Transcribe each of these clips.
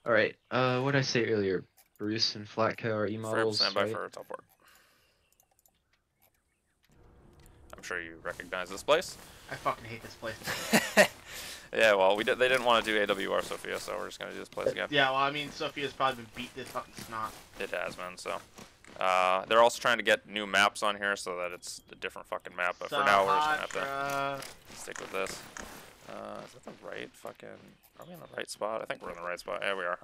All right. What did I say earlier? Bruce and Flatco are E Fair, models, stand by right? for teleport. I'm sure you recognize this place. I fucking hate this place. Yeah, well, they didn't want to do AWR Sophia, so we're just gonna do this place again. Yeah, well, I mean, Sophia's probably been beat this fucking snot. It has been, so. They're also trying to get new maps on here so that it's a different fucking map, but for now we're just gonna have to stick with this. Is that the right fucking... Are we in the right spot? I think we're in the right spot. Yeah, we are.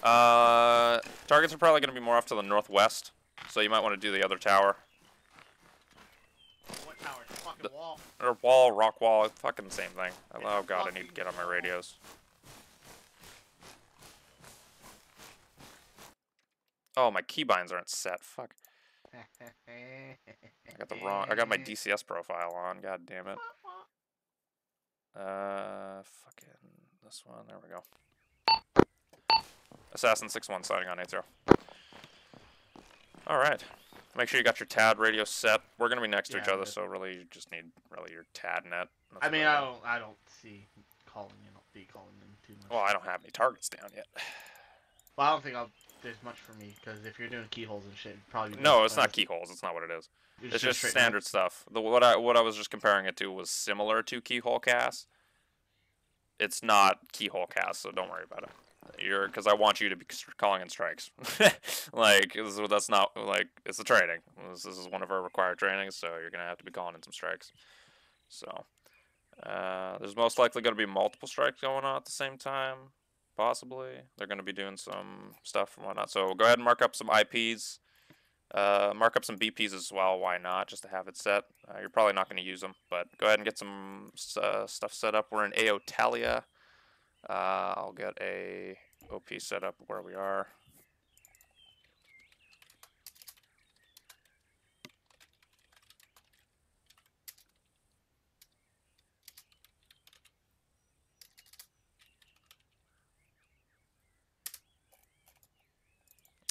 Alright. Targets are probably gonna be more off to the northwest, so you might want to do the other tower. What tower? The fucking wall. Or wall, rock wall, fucking the same thing. Oh god, I need to get on my radios. Oh, my keybinds aren't set. Fuck. I got my DCS profile on. God damn it. Fucking this one. There we go. Assassin 6-1 signing on 8-0. All right. Make sure you got your TAD radio set. We're gonna be next to each other, so really you just need your TAD net. I mean, I don't see calling in, calling in too much. Well, I don't have any targets down yet. Well, I don't think there's much for me, because if you're doing keyholes and shit, probably. No, it's not keyholes. It's not what it is. It's just standard stuff. What I was just comparing it to was similar to keyhole cast. It's not keyhole cast, so don't worry about it. Because I want you to be calling in strikes. Like, that's not, like, it's a training. This is one of our required trainings, so you're going to have to be calling in some strikes. So, there's most likely going to be multiple strikes going on at the same time, possibly. They're going to be doing some stuff and whatnot. So, go ahead and mark up some IPs. Mark up some BPs as well, why not, just to have it set. You're probably not going to use them, but go ahead and get some stuff set up. We're in AO Talia. I'll get a OP set up where we are.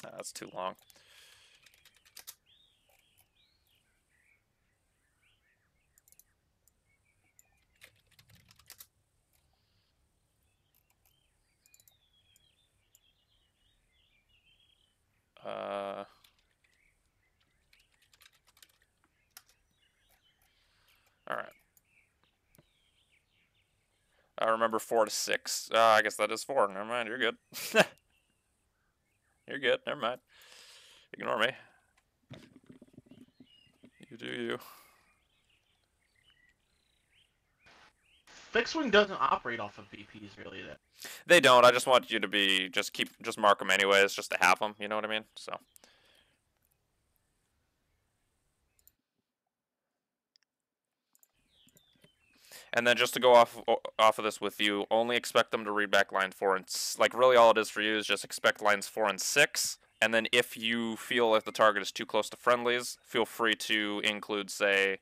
That's too long. All right. I remember 4 to 6. I guess that is 4. Never mind. You're good. You're good. Never mind. Ignore me. You do you. Fixed wing doesn't operate off of BPs really. Then they don't. I just want you to be just mark them anyways, just to have them. You know what I mean? So. And then just to go off of this with you, only expect them to read back line 4 and like really all it is for you is just expect lines 4 and 6. And then if you feel like the target is too close to friendlies, feel free to include, say,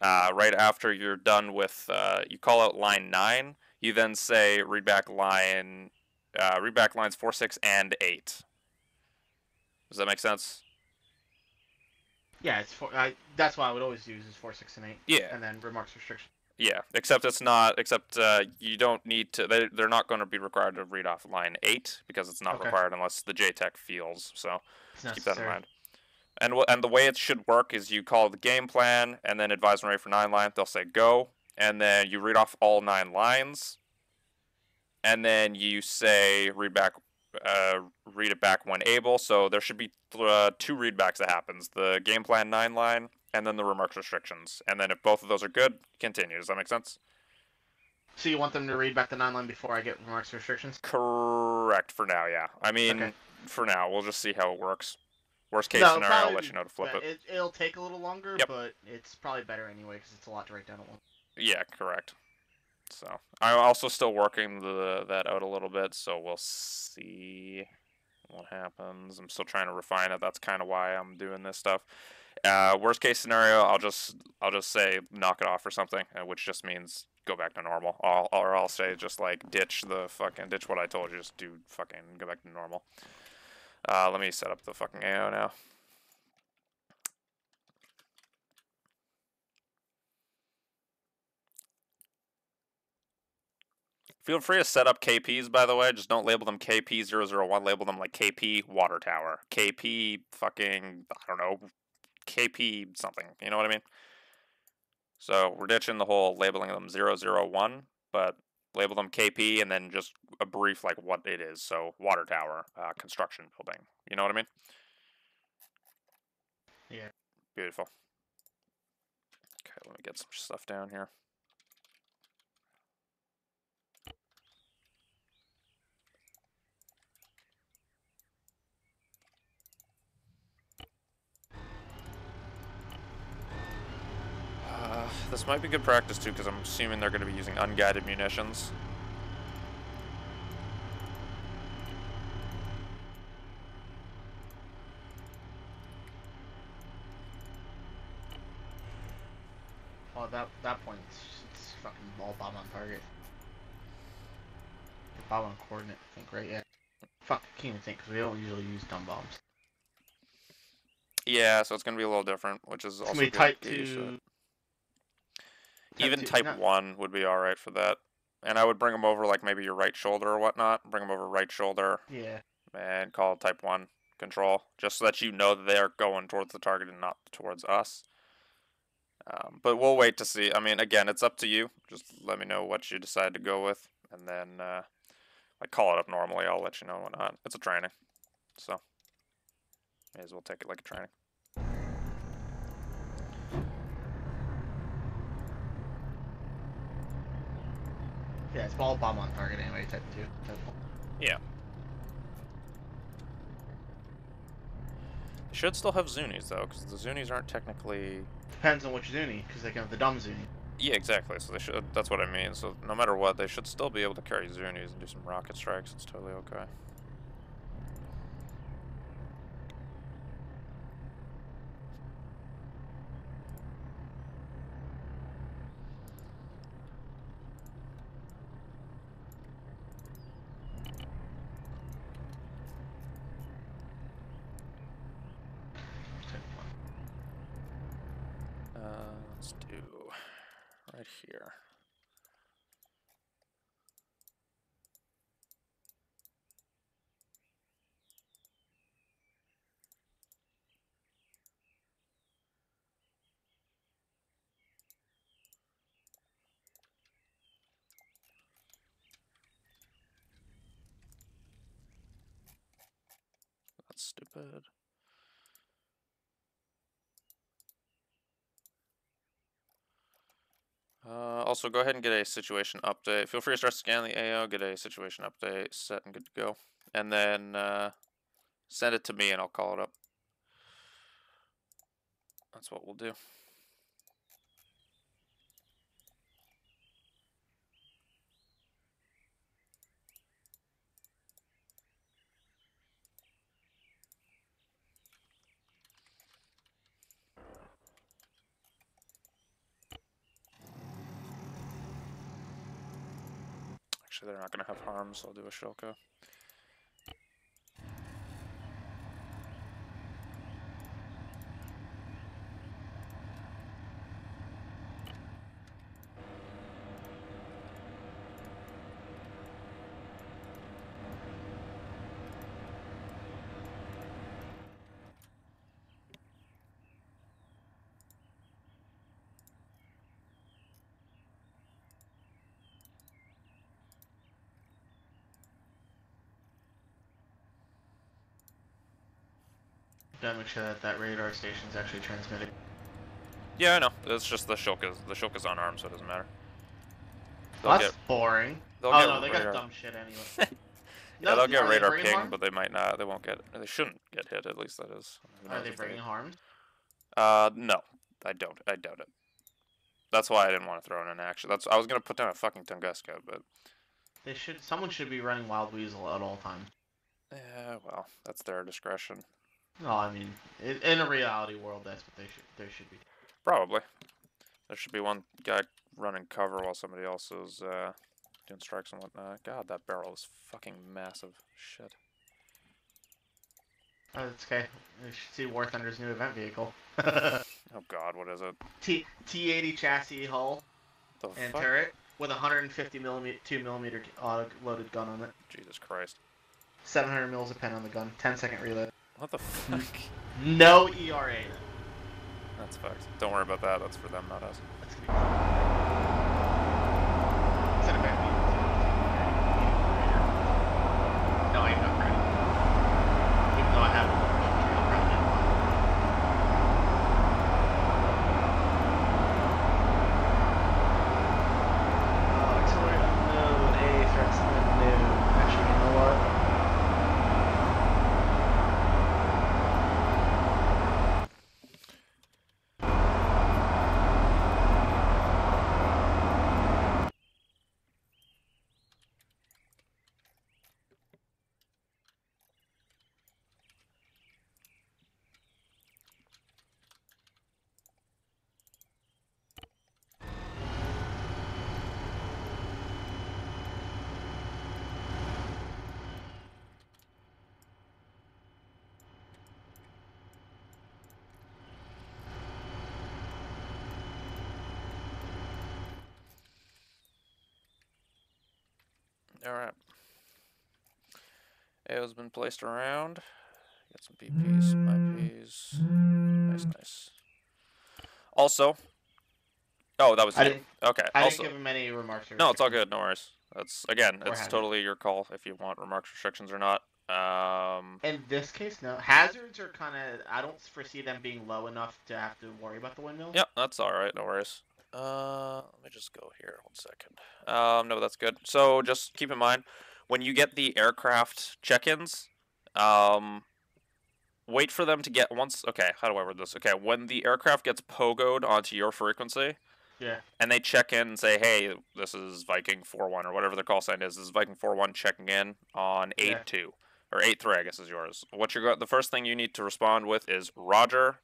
right after you're done with, you call out line 9. You then say read back lines 4, 6, and 8. Does that make sense? Yeah, it's 4. That's why I would always use is 4, 6, and 8. Yeah. And then remarks restriction. Yeah, except it's not. Except you don't need to. They're not going to be required to read off line 8 because it's not required unless the JTAC feels. So keep that in mind. And the way it should work is you call the game plan and then advise and ready for 9 line. They'll say go, and then you read off all 9 lines, and then you say read it back when able. So there should be 2 readbacks that happens: the game plan 9 line. And then the remarks restrictions. And then if both of those are good, continue. Does that make sense? So you want them to read back the 9 line before I get remarks restrictions? Correct, for now, yeah. I mean, for now, we'll just see how it works. Worst case scenario, I'll let you know to flip it. It'll take a little longer, but it's probably better anyway because it's a lot to write down at once. Yeah, correct. So, I'm also still working that out a little bit, so we'll see what happens. I'm still trying to refine it. That's kind of why I'm doing this stuff. Worst case scenario, I'll just say knock it off or something, which just means go back to normal. Or I'll say just like ditch what I told you. Just do fucking go back to normal. Let me set up the fucking AO now. Feel free to set up KPs, by the way. Just don't label them KP001. Label them like KP Water Tower. KP fucking, I don't know, KP something. You know what I mean? So we're ditching the whole labeling them 001, but label them KP and then just a brief like what it is. So water tower, construction building. You know what I mean? Yeah. Beautiful. Okay, let me get some stuff down here. This might be good practice too, because I'm assuming they're going to be using unguided munitions. Oh, that point, it's fucking ball bomb on target. The bomb on coordinate, I think, right? Yeah. Fuck, I can't even think, because we don't usually use dumb bombs. Yeah, so it's going to be a little different, which is also good. Type 2... Even type 1 would be alright for that. And I would bring them over, like, maybe your right shoulder or whatnot. Bring them over right shoulder. Yeah. And call it type 1 control. Just so that you know that they're going towards the target and not towards us. But we'll wait to see. I mean, again, it's up to you. Just let me know what you decide to go with. And then, like, call it up normally. I'll let you know and whatnot. It's a training. So, may as well take it like a training. Yeah, it's ball bomb on target anyway, type 2. Yeah. They should still have Zunis, though, because the Zunis aren't technically... Depends on which Zuni, because they can have the dumb Zuni. Yeah, exactly, so they should... That's what I mean, so no matter what, they should still be able to carry Zunis and do some rocket strikes. It's totally okay. Let's do right here. That's stupid. Also, go ahead and get a situation update. Feel free to start scanning the AO, get a situation update set and good to go. And then send it to me and I'll call it up. That's what we'll do. Actually, they're not going to have harm, so I'll do a Shilko. Gotta make sure that that radar station's actually transmitting. Yeah, I know. It's just the Shilka's unarmed, so it doesn't matter. Well, that's boring. Oh no, they got dumb shit anyway. Yeah, they'll get radar ping, but they might not. They won't get. They shouldn't get hit. At least that is. Are they bringing harm? No, I don't. I doubt it. That's why I didn't want to throw in an action. I was gonna put down a fucking Tunguska, but they should. Someone should be running Wild Weasel at all times. Yeah, well, that's their discretion. No, I mean, in a reality world, that's what they should be. Probably. There should be one guy running cover while somebody else is doing strikes and whatnot. God, that barrel is fucking massive. Shit. Oh, that's okay. You should see War Thunder's new event vehicle. Oh God, what is it? T80 chassis hull and fuck? turret. with a 150 millimeter, 2mm auto-loaded gun on it. Jesus Christ. 700 mils a pen on the gun. 10-second reload. What the fuck? No ERA. That's fucked. Don't worry about that. That's for them, not us. That's gonna be Is that a bad beat? No, I ain't upgraded. Even though I have a Alright. AO's been placed around. Got some PPs, some IPs. Nice, nice. Also, oh, that was it. Okay. I also, didn't give him any remarks. No, it's all good. No worries. That's again, it's totally your call if you want remarks, restrictions, or not. In this case, no. Hazards are kind of. I don't foresee them being low enough to have to worry about the windmill. Yep, that's all right. No worries. Let me just go here 1 second. No, that's good. So just keep in mind when you get the aircraft check-ins, wait for them to get once. Okay, how do I word this? Okay, when the aircraft gets pogoed onto your frequency. Yeah. And they check in and say, hey, this is Viking 4-1 or whatever their call sign is. This is Viking 4-1 checking in on 8-2 or 8-3, I guess is yours. What you're the first thing you need to respond with is Roger.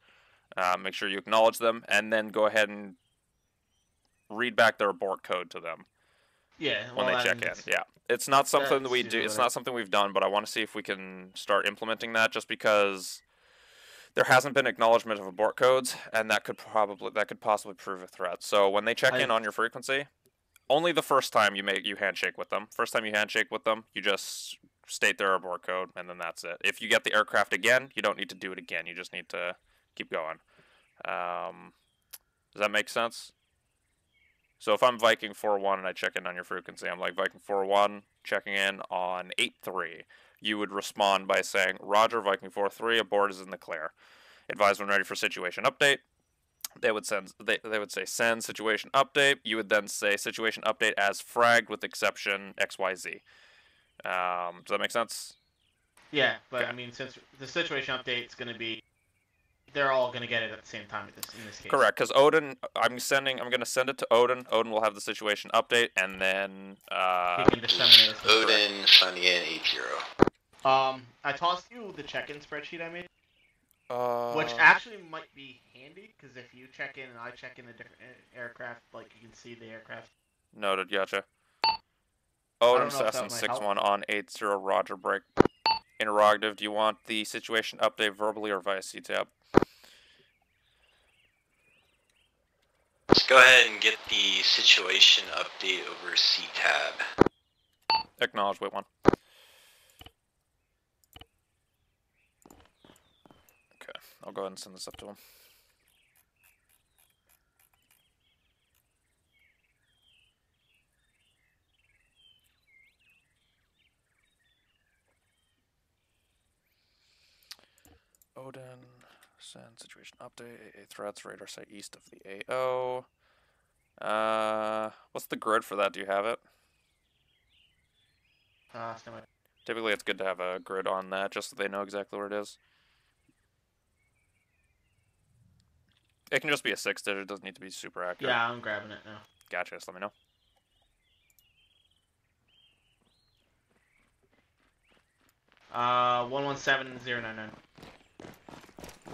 Make sure you acknowledge them, and then go ahead and read back their abort code to them. Yeah. When they check in. Yeah. It's not something that we do. It's not something we've done, but I want to see if we can start implementing that. Just because there hasn't been acknowledgement of abort codes, and that could possibly prove a threat. So when they check in on your frequency, only the first time you handshake with them. First time you handshake with them, you just state their abort code, and then that's it. If you get the aircraft again, you don't need to do it again. You just need to keep going. Does that make sense? So if I'm Viking 4-1 and I check in on your frequency, I'm like Viking 4-1 checking in on 8-3. You would respond by saying, Roger, Viking 4-3, abort is in the clear. Advise when ready for situation update. They would say send situation update. You would then say situation update as fragged with exception XYZ. Does that make sense? Yeah, but okay. I mean, since the situation update is going to be, they're all going to get it at the same time in this case. Correct, because Odin, I'm going to send it to Odin. Odin will have the situation update, and then he can disseminate it. Odin, Funyan, 80. I tossed you the check-in spreadsheet I made. Which actually might be handy, because if you check in and I check in a different aircraft, like, you can see the aircraft. Noted, gotcha. Odin, Cessna 6-1 on 80, Roger, break. Interrogative, do you want the situation update verbally or via CTAB? Let's go ahead and get the situation update over CTAB. Acknowledge, wait one. Okay, I'll go ahead and send this up to him. Odin, send situation update, AA threats, radar site east of the AO. What's the grid for that? Do you have it? Typically it's good to have a grid on that, just so they know exactly where it is. It can just be a 6-digit, it doesn't need to be super accurate. Yeah, I'm grabbing it now. Gotcha, just let me know. Uh, 117-099.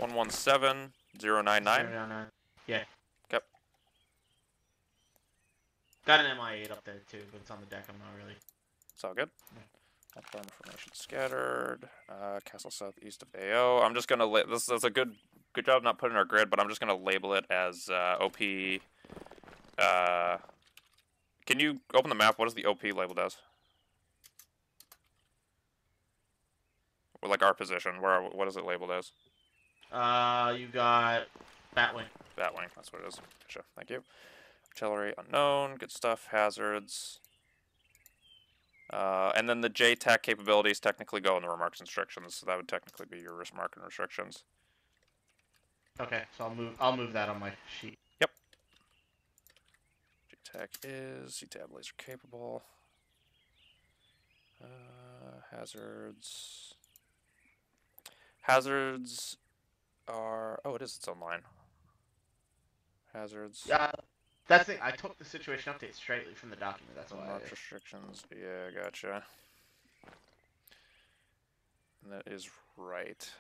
117-099? 099. Yeah. Yep. Got an MI8 up there too, but it's on the deck, I'm not really. It's all good. Platform information scattered. Castle southeast of AO. I'm just gonna this is a good job not putting our grid, but I'm just gonna label it as OP Can you open the map? What is the OP labeled as? Or like our position. What is it labeled as? You got Batwing. Batwing. That's what it is. Gotcha. Thank you. Artillery unknown. Good stuff. Hazards. And then the JTAC capabilities technically go in the remarks and restrictions. So that would technically be your remark and restrictions. Okay, so I'll move that on my sheet. Yep. JTAC is CTAB laser capable. Hazards. Hazards are... Oh, it is its own line. Hazards. That's it. I took the situation update straightly from the document. That's why. Remark restrictions. Yeah, gotcha. And that is right.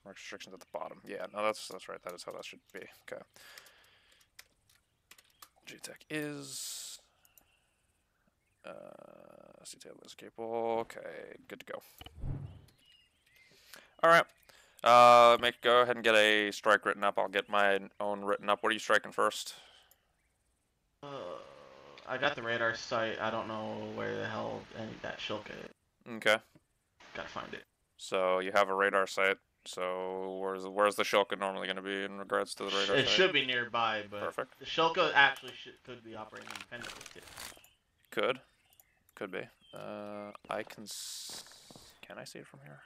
Remark restrictions at the bottom. Yeah, no, that's right. That is how that should be. Okay. JTAC is... CTAB is capable. Okay, good to go. Alright. Go ahead and get a strike written up. I'll get my own written up. What are you striking first? I got the radar site. I don't know where the hell any of that shilka is. Okay. Gotta find it. So you have a radar site. So where's the shilka normally going to be in regards to the radar site? It should be nearby, but Perfect. the shilka actually could be operating independently too. Could be. I can I see it from here?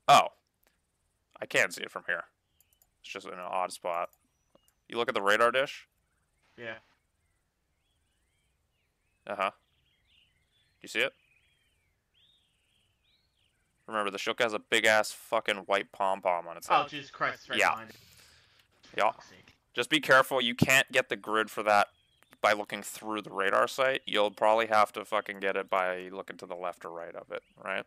Oh. I can see it from here. It's just in an odd spot. You look at the radar dish? Yeah. Uh-huh. You see it? Remember, the shilka has a big-ass fucking white pom-pom on its head. Oh, Jesus Christ, it's right Yeah. behind it. Yeah. Just be careful. You can't get the grid for that by looking through the radar site. You'll probably have to fucking get it by looking to the left or right of it, right?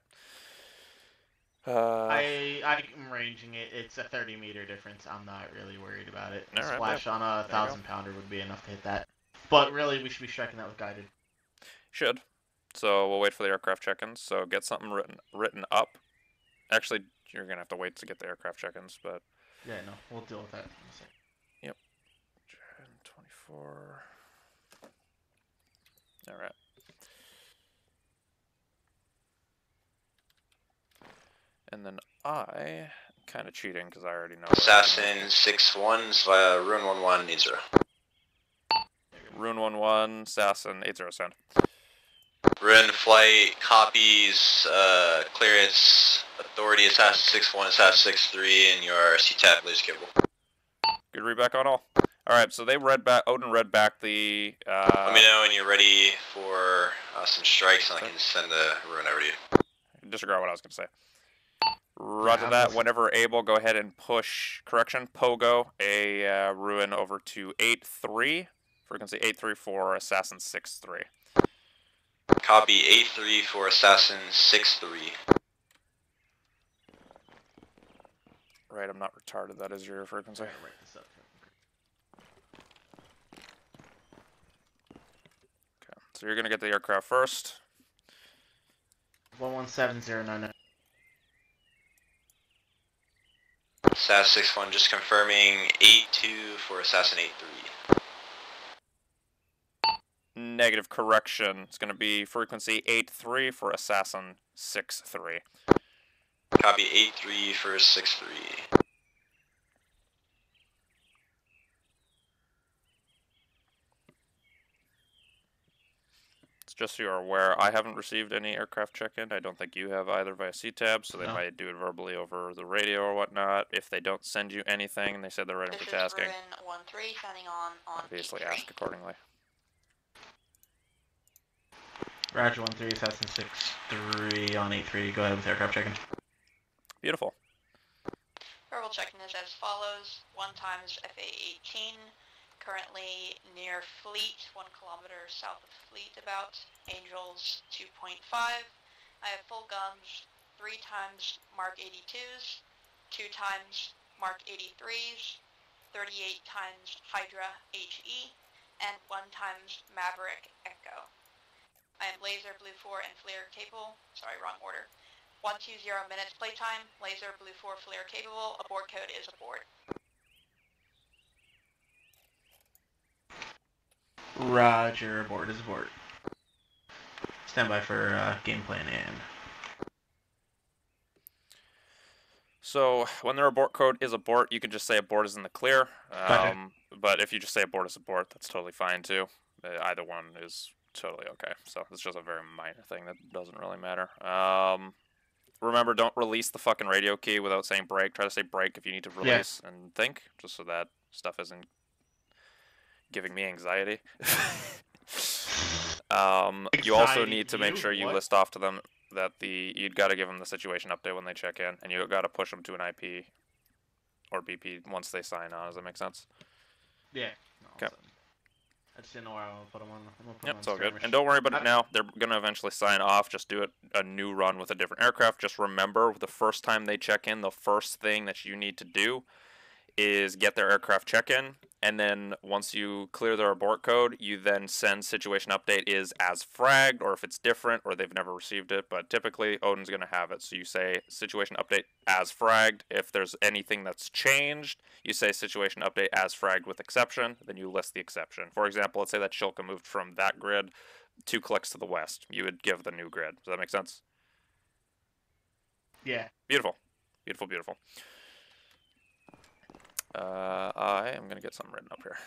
I'm ranging it. It's a 30-meter difference. I'm not really worried about it. All right, Splash on a 1,000-pounder would be enough to hit that. But really, we should be striking that with guided. Should. So we'll wait for the aircraft check-ins. So get something written up. Actually, you're gonna have to wait to get the aircraft check-ins, but Yeah, no, we'll deal with that in a second. Yep. JAN24. All right. And then I kind of cheating because I already know. Assassin 6-1 via Rune 1180. Rune 11, Assassin 80 send. Rune flight copies clearance authority Assassin 6-1, Assassin 6-3, and your CTAB laser capable. Good read back on all. All right, so they read back. Odin read back the. Let me know when you're ready for some strikes, and I can send the Rune over to you. Disregard what I was going to say. Roger that. Whenever able, go ahead and push. Correction, Pogo a Ruin over to 8-3. Frequency 8-3 for Assassin 6-3. Copy 8-3 for Assassin 6-3. Right, I'm not retarded. That is your frequency. I'm gonna write this up. Okay, so you're going to get the aircraft first. 117099. Assassin 6-1 just confirming 8-2 for Assassin 8-3. Negative correction. It's going to be frequency 8-3 for Assassin 6-3. Copy 8-3 for 6-3. It's just so you're aware, I haven't received any aircraft check-in. I don't think you have either via CTAB, so they might do it verbally over the radio or whatnot. If they don't send you anything and they said they're ready for tasking, This is Ruin 13 signing on obviously 8-3. ask accordingly. Roger 13, Assassin 6-3 on 8-3. Go ahead with aircraft check-in. Beautiful. Verbal check-in is as follows. 1 times FA-18, currently near Fleet, 1 kilometer south of Fleet about. Angels 2.5. I have full guns, 3 times Mark 82s, 2 times Mark 83s, 38 times Hydra HE, and 1 times Maverick Echo. I am laser blue 4 and flare capable. Sorry, wrong order. 120 minutes playtime. Laser blue 4 flare capable. Abort code is abort. Roger, abort is abort. Stand by for game plan and. So when their abort code is abort, you can just say abort is in the clear. Gotcha. But if you just say abort is abort, that's totally fine too. Either one is totally okay. So it's just a very minor thing that doesn't really matter. Remember, don't release the fucking radio key without saying break. Try to say break if you need to release and think, just so that stuff isn't giving me anxiety. You also need to make sure you list off to them that you'd got to give them the situation update when they check in, and you got to push them to an IP or BP once they sign on. Does that make sense? Yeah. Okay. I just didn't know where I would put them on. Yep, it's all good. And don't worry about it now. They're going to eventually sign off. Just do a new run with a different aircraft. Just remember, the first time they check in, the first thing that you need to do is get their aircraft check-in, and then once you clear their abort code, you then send situation update is as fragged, or if it's different, or they've never received it, but typically Odin's going to have it. So you say situation update as fragged. If there's anything that's changed, you say situation update as fragged with exception, then you list the exception. For example, let's say that Shilka moved from that grid 2 clicks to the west. You would give the new grid. Does that make sense? Yeah. Beautiful. Beautiful, beautiful. I am going to get something written up here.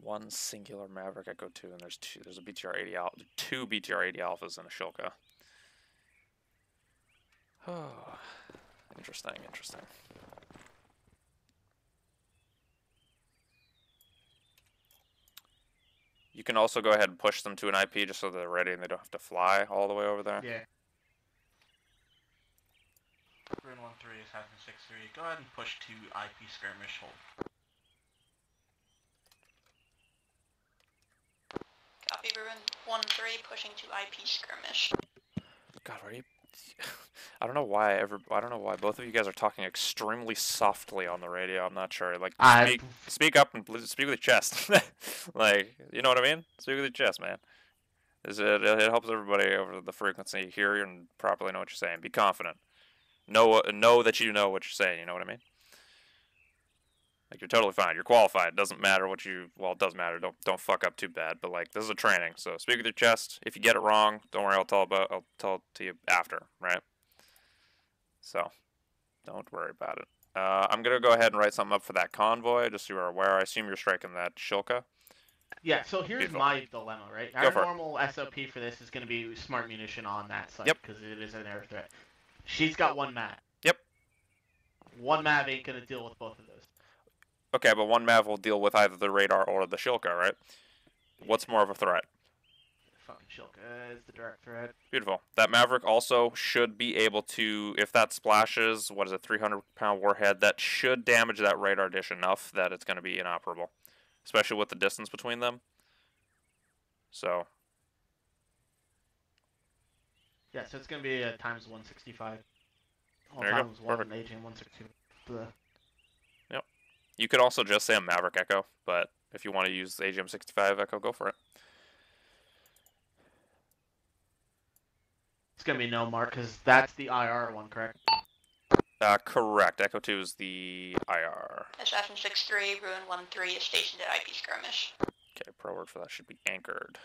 One singular Maverick Echo 2, and there's a BTR-80 alpha, 2 BTR-80 alphas and a Shilka. Oh, interesting, interesting. You can also go ahead and push them to an IP just so they're ready and they don't have to fly all the way over there. Yeah. Rune 13 is 763. Go ahead and push to IP skirmish hold. Copy, Rune 13 pushing to IP skirmish. God, are you? I don't know why both of you guys are talking extremely softly on the radio. I'm not sure. Like, speak up and speak with your chest. Like, you know what I mean? Speak with your chest, man. It helps everybody over the frequency hear you and properly know what you're saying. Be confident. Know that you know what you're saying. You know what I mean? Like, you're totally fine. You're qualified. It doesn't matter what you... Well, it does matter. Don't fuck up too bad. But, like, this is a training. So, speak with your chest. If you get it wrong, don't worry. I'll tell it to you after, right? So, don't worry about it. I'm going to go ahead and write something up for that convoy, just so you're aware. I assume you're striking that Shilka. Yeah, so here's Beautiful. my dilemma, right? Our normal SOP for this is going to be smart munition on that site, because it is an air threat. She's got one MAV. Yep. One MAV ain't going to deal with both of those. Okay, but one MAV will deal with either the radar or the Shilka, right? What's more of a threat? Fucking Shilka is the direct threat. Beautiful. That Maverick also should be able to, if that splashes, what is it, 300-pound warhead, that should damage that radar dish enough that it's going to be inoperable, especially with the distance between them. So. Yeah, so it's going to be a times 165. There you times go. 1 Perfect. agent 165. Yep. You could also just say a Maverick Echo, but if you want to use the AGM-65 Echo, go for it. It's going to be no mark, because that's the IR one, correct? Correct. Echo 2 is the IR. Assassin 6-3, Ruin 1-3 is stationed at IP skirmish. Okay, pro word for that should be anchored,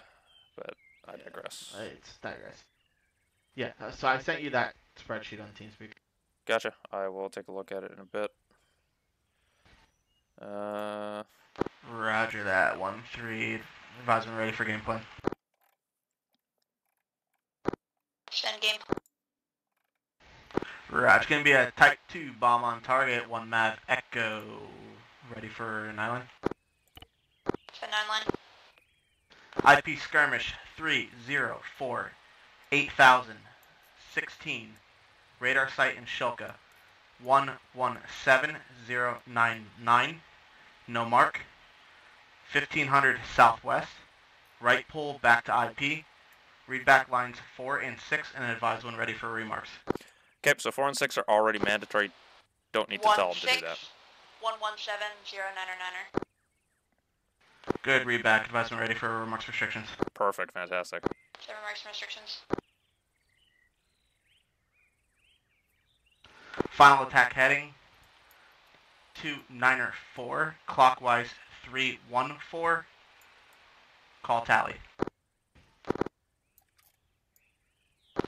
but I digress. It's digress. Yeah, so I sent you that spreadsheet on TeamSpeak. Gotcha. I will take a look at it in a bit. Roger that. 1-3. Advisement ready for game plan. Send game. Roger. It's going to be a Type 2 bomb on target. 1 MAV Echo. Ready for 9-line? Send 9-line. IP skirmish 304 8016. Radar site in Shilka 117099. No mark. 1500 southwest. Right pull back to IP. Read back lines 4 and 6 and advise when ready for remarks. Okay, so 4 and 6 are already mandatory. Don't need to tell them to do that. 117-099er. Good, read back. Advisement ready for remarks restrictions. Perfect, fantastic. The remarks and restrictions. Final attack heading 2904, clockwise 314. Call tally.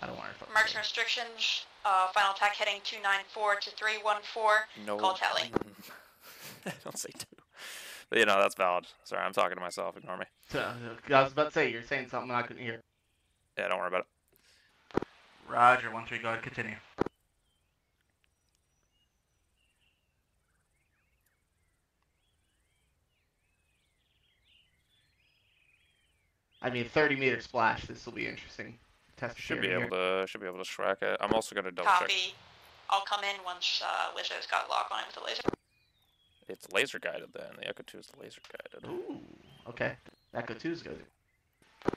I don't want to. Remarks and restrictions. Final attack heading 294 to 314. No. Call tally. Don't say 2. But you know, that's valid. Sorry, I'm talking to myself. Ignore me. I was about to say, you're saying something I couldn't hear. Yeah, don't worry about it. Roger, 1-3, go ahead, continue. I mean, 30-meter splash. This will be interesting. Test Should be able to track it. I'm also gonna double check. Copy. I'll come in once Wizzo's got lock on it with the laser. It's laser guided then. The Echo 2 is laser guided. Ooh, okay. Echo 2's good.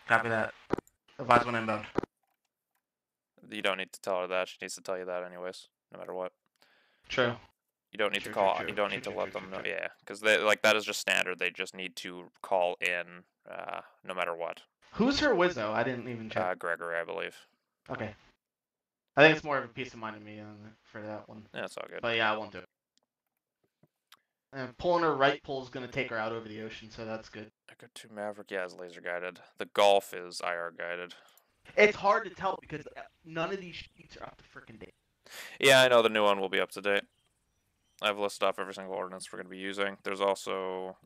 Copy that. Advise when inbound. You don't need to tell her that. She needs to tell you that anyways, no matter what. True. You don't need True, to call. true, You don't true, need to true, let true, them true, know. true. Yeah, because they that is just standard. They just need to call in, no matter what. Who's her Wizzo? I didn't even check. Gregory, I believe. Okay. I think it's more of a peace of mind to me for that one. Yeah, it's all good. But yeah, I won't do it. And pulling her right pull is going to take her out over the ocean, so that's good. Echo 2 Maverick, yeah, is laser guided. The Golf is IR guided. It's hard to tell because none of these sheets are up to freaking date. Yeah, I know the new one will be up to date. I've listed off every single ordinance we're going to be using. There's also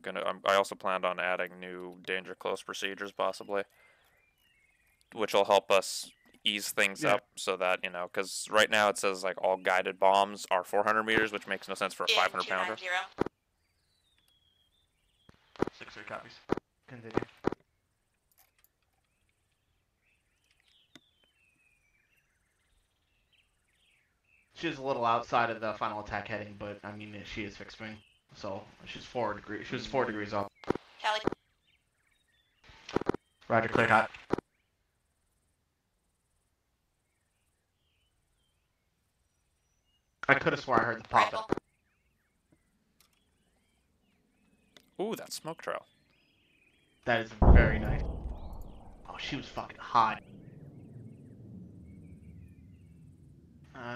I also planned on adding new danger close procedures possibly, which will help us ease things up so that, you know, because right now it says like all guided bombs are 400 meters, which makes no sense for a 500 pounder. 6-3 copies. Continue. She's a little outside of the final attack heading, but I mean she is fixed wing, so she's 4 degrees. She was 4 degrees off. Tally. Roger, cleared hot. I could have swore I heard the pop Rifle. up. Ooh, that smoke trail. That is very nice. Oh, she was fucking hot.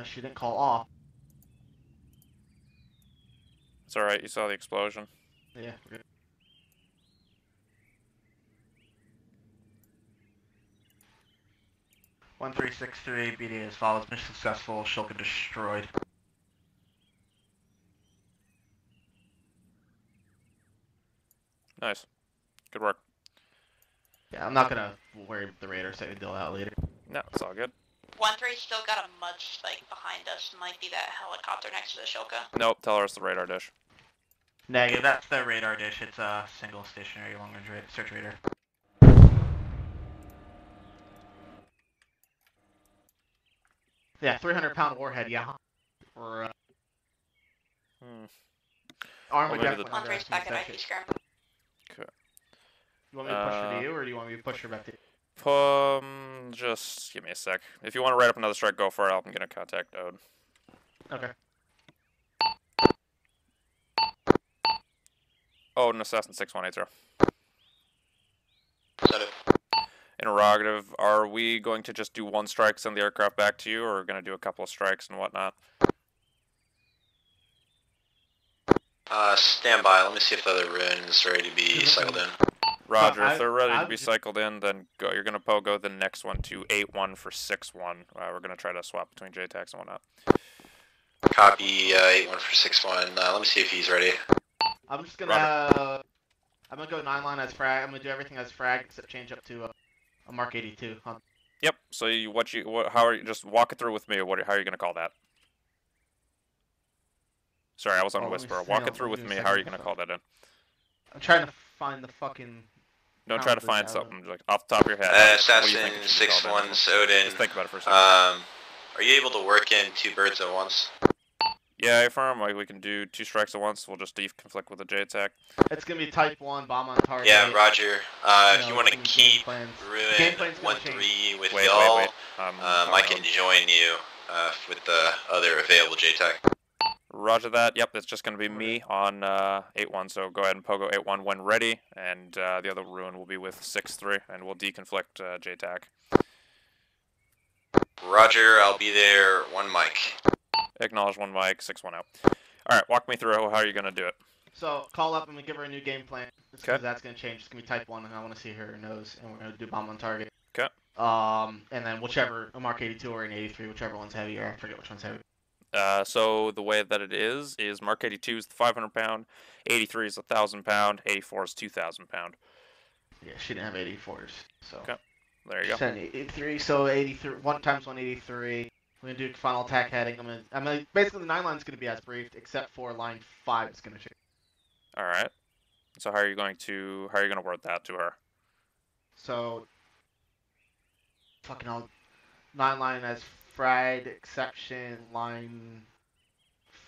She didn't call off. It's alright, you saw the explosion. Yeah. Good. One 363 BD as follows. Mission successful. Shulker destroyed. Nice. Good work. Yeah, I'm not gonna worry about the radar setting deal out later. No, it's all good. 1-3 still got a mud spike behind us. Might be that helicopter next to the Shilka. Nope, tell her it's the radar dish. Negative, that's the radar dish. It's a single stationary long-range search radar. Yeah, 300-pound warhead, yeah. Or, Armageddon. 1-3's back at IP scrum. Okay. You want me to push her to you, or do you want me to push her back to you? Just give me a sec. If you want to write up another strike, go for it. I'm gonna contact Ode. Okay. Ode and Assassin 6180. Set it. Interrogative. Are we going to just do one strike, send the aircraft back to you, or are we gonna do a couple of strikes and whatnot? Stand by. Let me see if the other rune is ready to be cycled in. Roger. I- If they're ready I to be would- cycled in, then go. You're gonna go the next one to 8-1 for 6-1. We're gonna try to swap between JTACs and whatnot. Copy, 8-1 for 6-1. Let me see if he's ready. I'm just gonna, I'm gonna go 9-line as frag. I'm gonna do everything as frag except change up to a Mark 82. Yep. So how are you? Just walk it through with me. How are you gonna call that? Sorry, I was on Oh, let me Whisper. see, Walk I'll it through give with you a me. second. How are you gonna call that in? I'm trying to find the fucking... Don't try to Sounds find good, something like off the top of your head. What do you Assassin think it should be called in? 6-1's Odin. Just think about it for a second. Are you able to work in 2 birds at once? Yeah, I affirm. Like we can do 2 strikes at once. We'll just deconflict with the JTAC. It's gonna be type 1, bomb on target. Yeah, Roger. If you want to some game keep plans. Ruin Game plan's gonna 1-3 with Wait. y'all, I can join you with the other available JTAC. Roger that. Yep, it's just going to be me on 8-1, so go ahead and pogo 8-1 when ready, and the other Ruin will be with 6-3, and we'll deconflict JTAC. Roger, I'll be there, 1 mic. Acknowledge 1 mic, 6-1 out. Alright, walk me through how you're going to do it. So, call up and we give her a new game plan. Just Okay. because that's going to change. It's going to be type 1, and I want to see her nose, and we're going to do bomb on target. Okay. And then whichever, a Mark 82 or an 83, whichever one's heavier. I forget which one's heavy. So the way that it is Mark 82 is the 500 pound, 83 is 1,000 pound, 84 is 2,000 pound. Yeah, she didn't have 84s, so. Okay. There you go. Send 83, so 83, 1 times 183. We're going to do final attack heading. I'm gonna, basically the 9 line's going to be as briefed, except for line 5 is going to change. Alright. So how are you going to word that to her? So, fucking hell, 9 line as fried, exception, line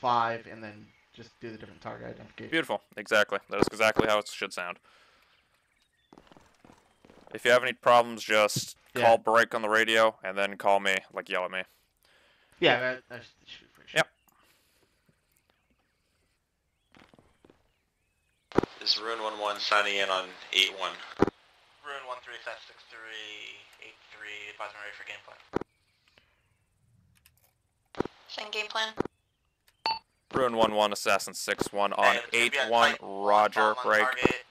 5, and then just do the different target identification. Beautiful. Exactly. That is exactly how it should sound. If you have any problems, just call break on the radio, and then call me, like yell at me. Yeah, that should be pretty sure. Yep. This is Ruin 1-1 signing in on 8-1. Ruin 1-3, set 6-3, 8-3, advising ready for game plan. Same game plan. Ruin 1-1, Assassin 6-1 on 8-1, Roger, break. Target.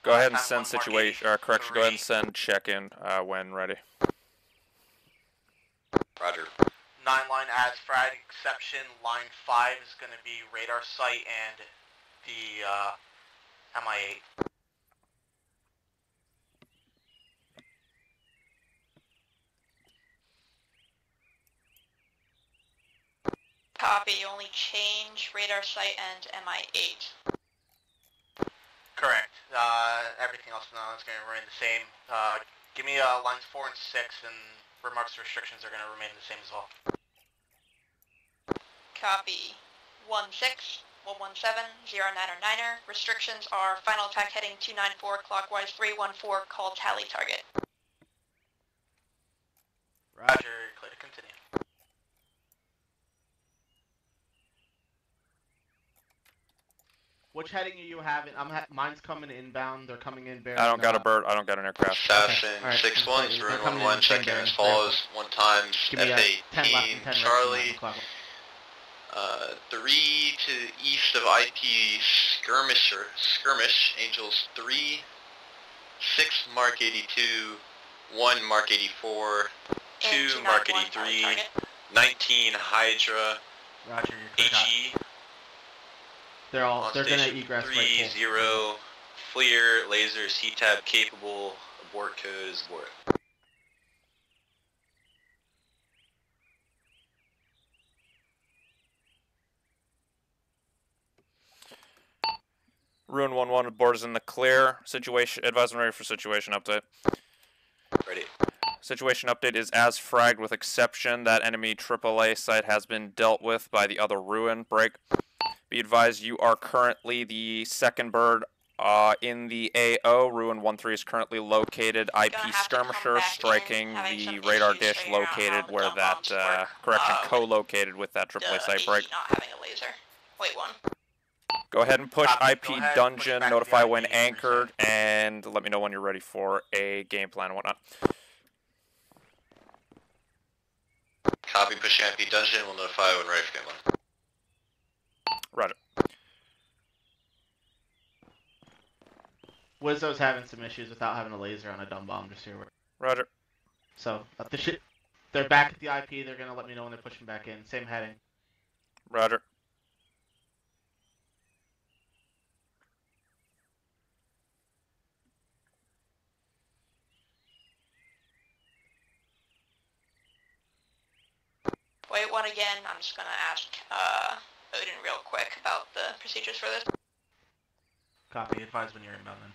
Go ahead and send situation, or correction, go ahead and send check-in when ready. Roger. 9 line as fried, exception, line 5 is going to be radar sight and the MI8. Copy, only change radar sight and MI8. Correct. Everything else now is going to remain the same. Give me lines 4 and 6, and remarks restrictions are going to remain the same as well. Copy. 1-6, 117, 09 or 9er. Restrictions are final attack heading 294, clockwise 314, call tally target. Roger, clear to continue. Which heading are you having? Mine's coming inbound. They're coming in bearing. I don't got a bird. I don't got an aircraft. Assassin Okay. 6-1, it's Ruin 1-1, check in as follows. 1 times Give me 10 left F-18 and 10 Charlie. right. 3 to the east of IP skirmish, Angels 3, 6 Mark 82, 1 Mark 84, 2 Mark 83, 19 Hydra, Roger, you're HE, they're on gonna station egress 3-0, FLIR, laser, C-tab capable, abort code is abort. Ruin 1-1, board is in the clear. Situation, advising ready for situation update. Ready. Situation update is as fragged with exception. That enemy AAA site has been dealt with by the other Ruin. Break. Be advised you are currently the second bird in the AO. Ruin 1-3 is currently located. IP skirmisher striking the radar dish located where that, correction, co-located with that AAA site. Break. Not having a laser. Wait, 1. Go ahead and push IP Go ahead, dungeon, push back notify the when IP, anchored, and let me know when you're ready for a game plan and whatnot. Copy, push IP dungeon, we'll notify when ready for game one. Roger. Wizzo's having some issues without having a laser on a dumb bomb just here. Roger. So, they're back at the IP. They're gonna let me know when they're pushing back in. Same heading. Roger. Wait, 1 again. I'm just gonna ask Odin real quick about the procedures for this. Copy. Advise when you're inbound then.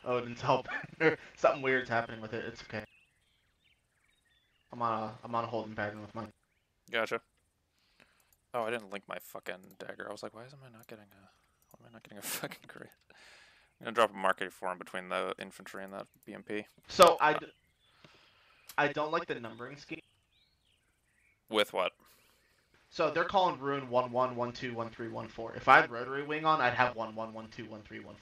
Odin's helping. Something weird's happening with it. It's okay. I'm on a holding pattern with mine. Gotcha. Oh, I didn't link my fucking dagger. I was like, why am I not getting a... I not getting a fucking crit? I'm gonna drop a Mark 84 in between the infantry and that BMP. So I don't like the numbering scheme. With what? So they're calling Ruin 1-1, 1-2, 1-3, 1-4. If I had rotary wing on, I'd have 1-1, 1-2, 1-3, 1-4.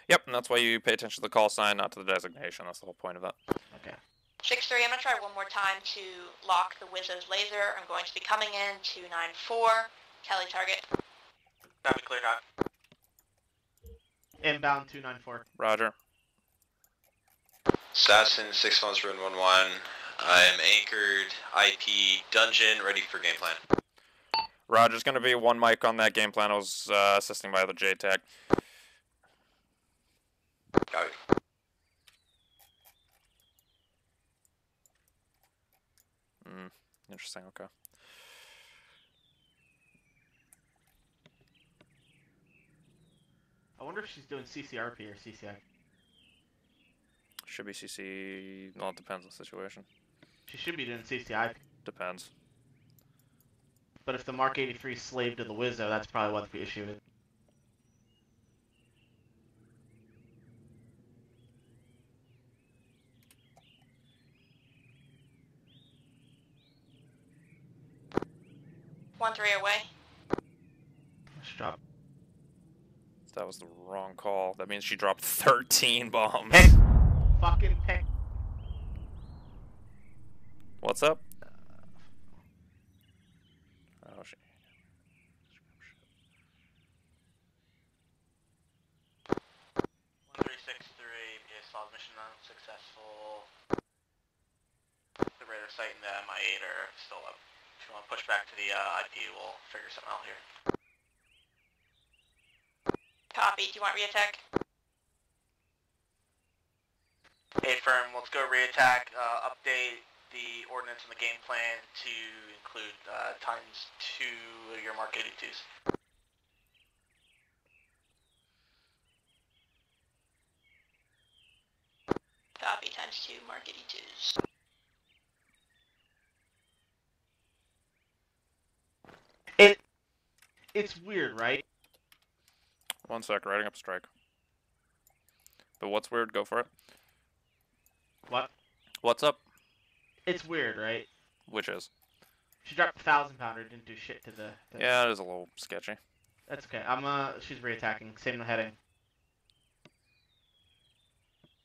Yep, and that's why you pay attention to the call sign, not to the designation. That's the whole point of that. Okay. 6-3, I'm going to try one more time to lock the Wiz's laser. I'm going to be coming in 294. Tally target. That'd be clear hot. Inbound 294. Roger. Assassin 6-1's Ruin 1-1. I am anchored, IP, dungeon, ready for game plan. Roger's gonna be one mic on that game plan. I was assisting by the JTAC. Got it. Interesting, okay. I wonder if she's doing CCRP or CCI. Should be CC. Well, it depends on the situation. She should be doing CCI. Depends. But if the Mark 83 is slave to the Wizzo, that's probably what the issue is. One 3 away. Let's drop. That was the wrong call. That means she dropped 13 bombs. Pick. Fucking pick. What's up? Oh, shit. 1363, BSL mission unsuccessful. The radar site and the MI8 are still up. If you want to push back to the IP, we'll figure something out here. Copy. Do you want re-attack? Hey firm, let's go re-attack. Update the ordnance and the game plan to include ×2 of your Mark 82s. Copy. ×2 Mark 82s. It's weird, right? One sec, writing up strike. But what's weird? Go for it. What? What's up? It's weird, right? Which is? She dropped a 1,000-pounder, didn't do shit to the... Yeah, it is a little sketchy. That's okay. She's re-attacking. Same heading.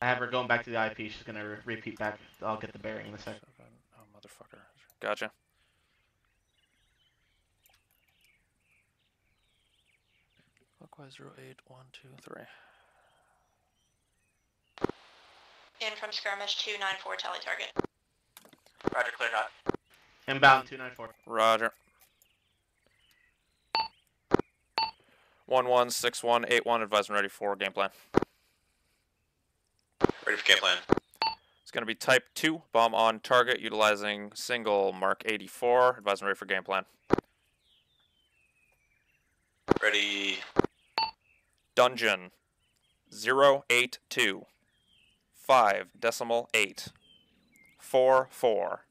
I have her going back to the IP. She's gonna repeat back. I'll get the bearing in a second. Oh, motherfucker. Gotcha. Clockwise 08123. In from skirmish 294. Tally target. Roger, clear hot. Inbound 294. Roger. 116181, advising ready for game plan. Ready for game plan. It's going to be type 2, bomb on target, utilizing single Mark 84, advising ready for game plan. Ready. Dungeon 082 5.8 44.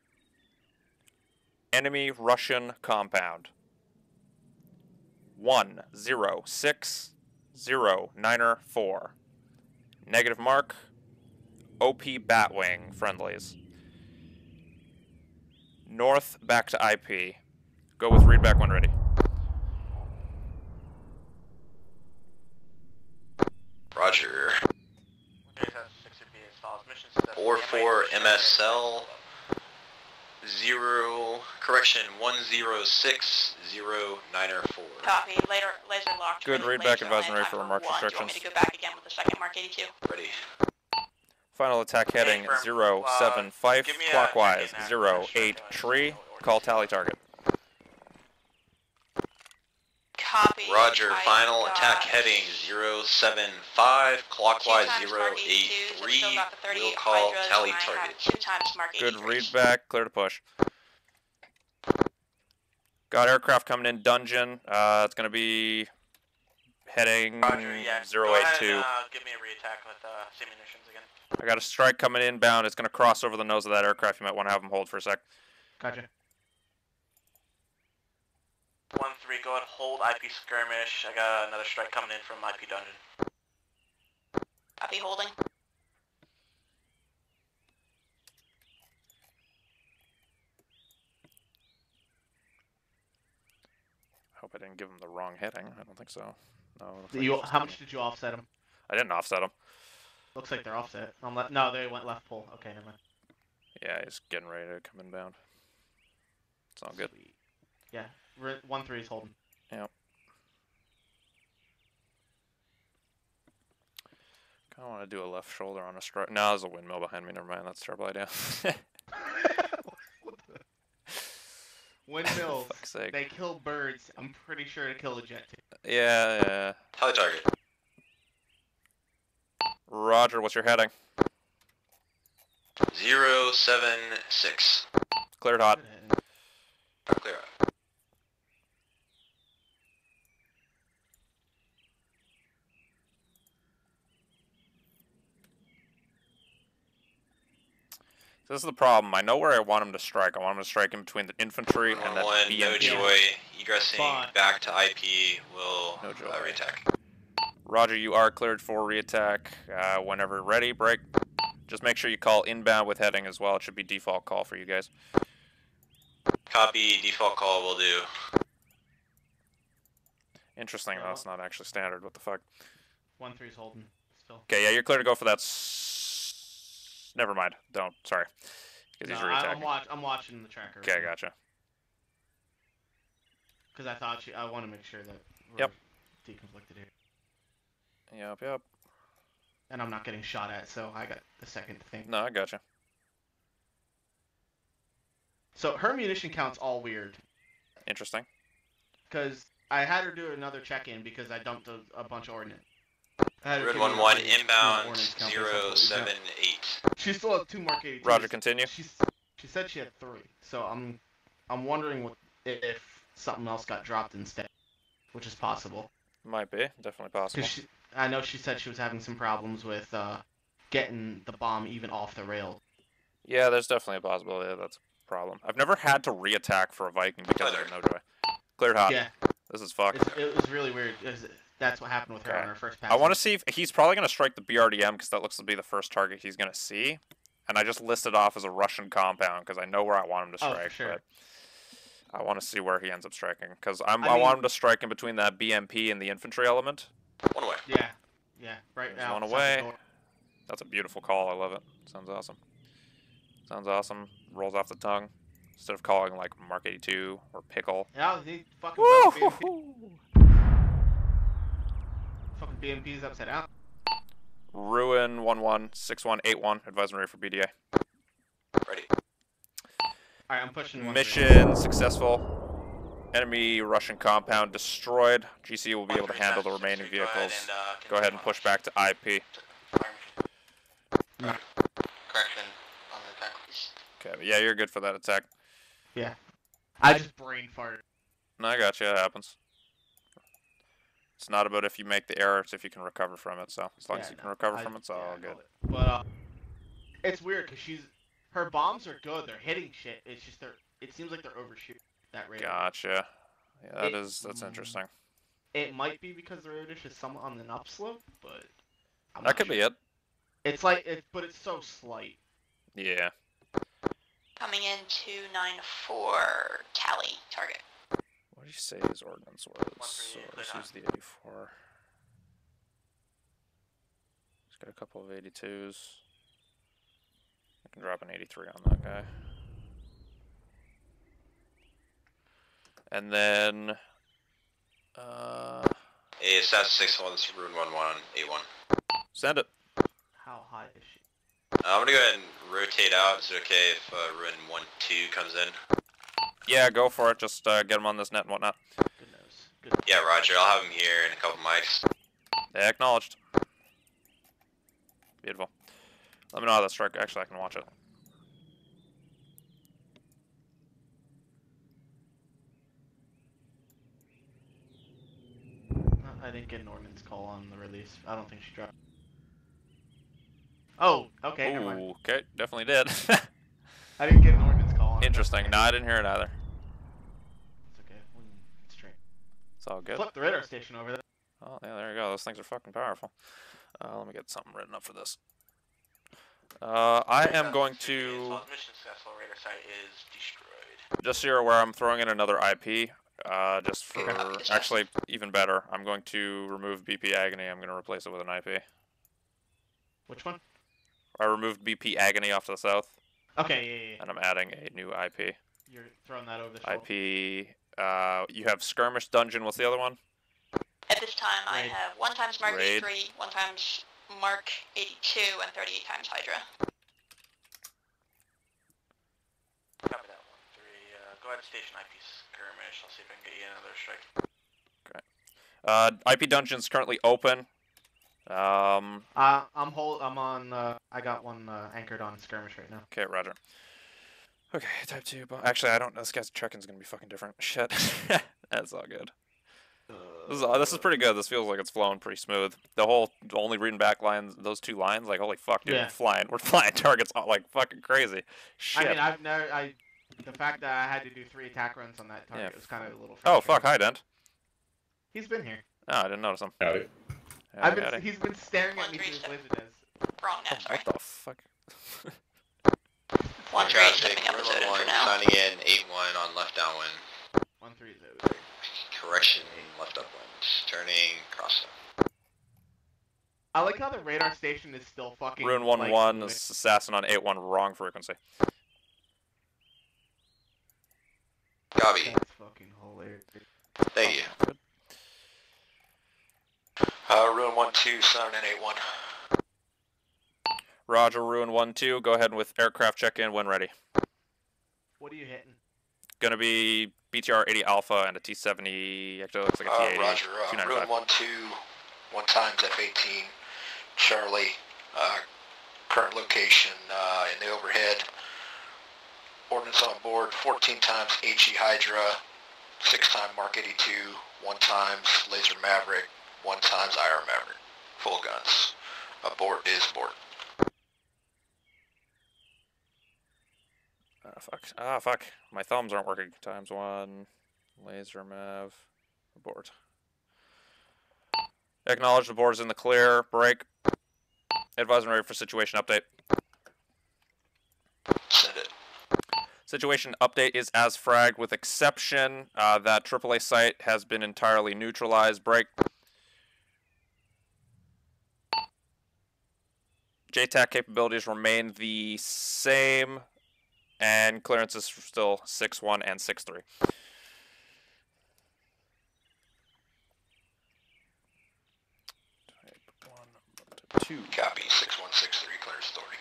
Enemy Russian compound 10609er4. Negative mark. OP Batwing friendlies. North back to IP. Go with read back when ready. Roger. 4-4 MSL 0 correction 106094. Copy. Laser locked. Good read back, advising ready for remark restrictions. Do you want me to go back again with the second Mark 82? Ready. Final attack heading 075 clockwise 083. Call tally target. Copy. Roger. I Final got attack heading 075 clockwise 083. We'll call tally target. 2 times Mark 83. Good read back, clear to push. Got aircraft coming in dungeon. It's going to be heading Roger, yeah. 082. Go ahead and, give me a re-attack with same munitions again. I got a strike coming inbound. It's going to cross over the nose of that aircraft. You might want to have them hold for a sec. Gotcha. 1-3 1-3, go ahead, hold IP skirmish. I got another strike coming in from IP dungeon. Copy holding. Hope I didn't give him the wrong heading. I don't think so. No. How much did you offset them? I didn't offset him. Looks like they're offset. No, they went left pull. Okay, never mind. Yeah, he's getting ready to come inbound. It's all good. Sweet. Yeah, 1-3 is holding. Yep. Kind of want to do a left shoulder on a strike. No, there's a windmill behind me. Never mind. That's a terrible idea. Windmills, Fuck's sake. they kill birds. I'm pretty sure to kill a jet too. Yeah. Tally target. Roger, what's your heading? 076. Cleared hot. Clear out. This is the problem. I know where I want him to strike. I want him to strike in between the infantry and then BMP. No joy. Egressing back to IP will No joy. reattack. Roger, you are cleared for reattack. Whenever ready, break. Just make sure you call inbound with heading as well. It should be default call for you guys. Copy, default call will do. Interesting, though. It's not actually standard. What the fuck? 1-3's holding still. Okay, yeah, you're clear to go for that. Never mind. Don't. Sorry. Because he's reattacking. I'm watching the tracker. Okay, gotcha. Because I want to make sure that we're Yep. deconflicted here. Yep. And I'm not getting shot at, so I got the second thing. No, I gotcha. So her munition count's all weird. Interesting. Because I had her do another check-in because I dumped a bunch of ordnance. Red 1-1 inbound 078. She still has 2 Mark 82s. Roger, continue. She said she had 3, so I'm wondering if something else got dropped instead, which is possible. Might be. Definitely possible. I know she said she was having some problems with getting the bomb even off the rail. Yeah, there's definitely a possibility that that's a problem. I've never had to reattack for a Viking because of no joy. Cleared hot. Yeah. This is fucked. It was really weird. That's what happened with her on her first pass. I want to see if he's probably going to strike the BRDM because that looks to be the first target he's going to see. And I just listed off as a Russian compound because I know where I want him to strike. Oh, for sure. But I want to see where he ends up striking because I want him to strike in between that BMP and the infantry element. One away. Yeah. Right There's now. one away. That's a beautiful call. I love it. Sounds awesome. Rolls off the tongue. Instead of calling like Mark 82 or Pickle. Yeah, he fucking Fucking BMP's upside down. Ruin 116181. Advising ready for BDA. Ready. Alright, I'm pushing 1-3. Mission successful. Enemy Russian compound destroyed. GC will be able to handle the remaining vehicles. Go ahead and push back to IP. Correction on the attack, please. Okay, yeah, you're good for that attack. Yeah. I just brain farted. No, I got you. It happens. It's not about if you make the error, it's if you can recover from it. So as long as you can recover from it, it's all good. But it's weird because her bombs are good. They're hitting shit. It's just it seems like they're overshooting that rate. Gotcha. Yeah, that's interesting. It might be because the radius is somewhat on an upslope, but that could be it. It's like but it's so slight. Yeah. Coming in 294, tally target. What did you say his ordnance was? So let's use the 84. He's got a couple of 82s. I can drop an 83 on that guy. And then SAS 61, this is Ruin 11, A1. Send it. How high is she? I'm gonna go ahead and rotate out. Is it okay if Ruin 1-2 comes in? Yeah, go for it. Just get him on this net and whatnot. Good nose. Good nose. Yeah, Roger. I'll have him here in a couple mics. Yeah, acknowledged. Beautiful. Let me know how that strike. Actually, I can watch it. I didn't get an ordnance call on the release. I don't think she dropped. Oh, okay, never mind. Okay, definitely did. I didn't get an ordnance call on it. Interesting. No, I didn't hear it either. It's okay. Straight. It's all good. Flip the radar station over there. Oh, yeah, there you go. Those things are fucking powerful. Let me get something written up for this. I am going to... Mission successful, radar site is destroyed. Just so you're aware, I'm throwing in another IP. Just for... Actually, even better, I'm going to remove BP Agony. I'm going to replace it with an IP. Which one? I removed BP Agony off to the south. Okay, yeah. And I'm adding a new IP. You're throwing that over the shoulder. IP... you have Skirmish Dungeon. What's the other one? At this time, I Raid. have 1 times Mark Raid. 83, 1 times Mark 82, and 38 times Hydra. Copy that 1-3. Go ahead and station IP skirmish. I'll see if I can get you another strike. Okay. IP Dungeon's currently open. I'm on. I got one anchored on skirmish right now. Okay, roger. Okay, type 2. Actually, I don't know. This guy's check-in's gonna be fucking different. Shit. That's all good. This is pretty good. This feels like it's flowing pretty smooth. The whole only reading back lines, those 2 lines, like holy fuck, dude, Yeah. we're flying targets like fucking crazy. Shit. I mean, the fact that I had to do 3 attack runs on that target was kind of a little Oh frustrating. fuck, hi Dent. He's been here. Oh, I didn't notice him. Howdy. Howdy. He's been staring at me through his laser des. Wrong nav, sorry. What the fuck? 1-3 stepping up as Odin for now. Signing in 8-1 on left downwind. 1-3 is over. Correction, left upwind. Turning cross. I like how the radar station is still fucking. Rune 1-1, Assassin on 8-1, wrong frequency. Copy. That's fucking hilarious. Thank you. Good. Ruin 1-2, signing in 8-1. Roger, Ruin 1-2, go ahead with aircraft check-in when ready. What are you hitting? Gonna be BTR 80 Alpha and a T-70, actually looks like a T-80. Roger, Ruin 1-2, 1 times F-18, Charlie, current location in the overhead. Ordnance on board, 14 times HE Hydra, 6 times Mark 82, 1 times Laser Maverick, 1 times IR Maverick. Full guns. Abort is abort. Fuck. Ah, fuck. My thumbs aren't working. Times 1. Laser Mav. Abort. Acknowledge the board is in the clear. Break. Advise and ready for situation update. Send it. Situation update is as fragged with exception that AAA site has been entirely neutralized. Break. JTAC capabilities remain the same. And clearance is still 6-1 and 6-3. Copy, 6163, clearance authority.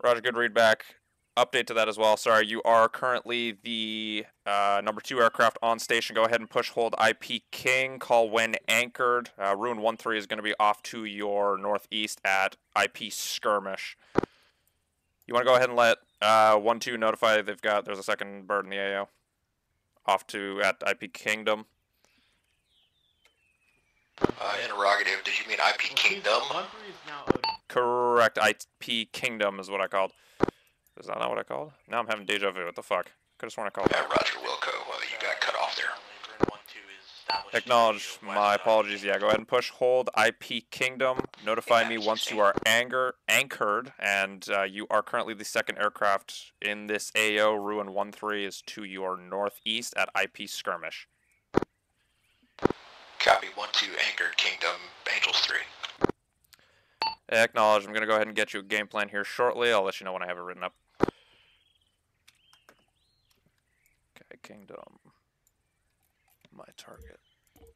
Roger, good read back. Update to that as well. Sorry, you are currently the number 2 aircraft on station. Go ahead and push hold IP King. Call when anchored. Ruin 1-3 is going to be off to your northeast at IP Skirmish. You want to go ahead and let 1-2 notify there's a second bird in the AO. Off to at IP Kingdom. Interrogative, did you mean IP Kingdom? 1-3 is now Odin. Correct. IP Kingdom is what I called. Is that not what I called? Now I'm having deja vu. What the fuck? Could have sworn I called Yeah, that. Roger, Wilco. You got cut off there. Acknowledge. My apologies. Yeah, go ahead and push hold IP Kingdom. Notify me once you are anchored, and you are currently the second aircraft in this AO. Ruin 1-3 is to your northeast at IP Skirmish. Copy, 1-2, anchored Kingdom, Angels 3. Acknowledge. I'm going to go ahead and get you a game plan here shortly. I'll let you know when I have it written up. Okay, Kingdom. My target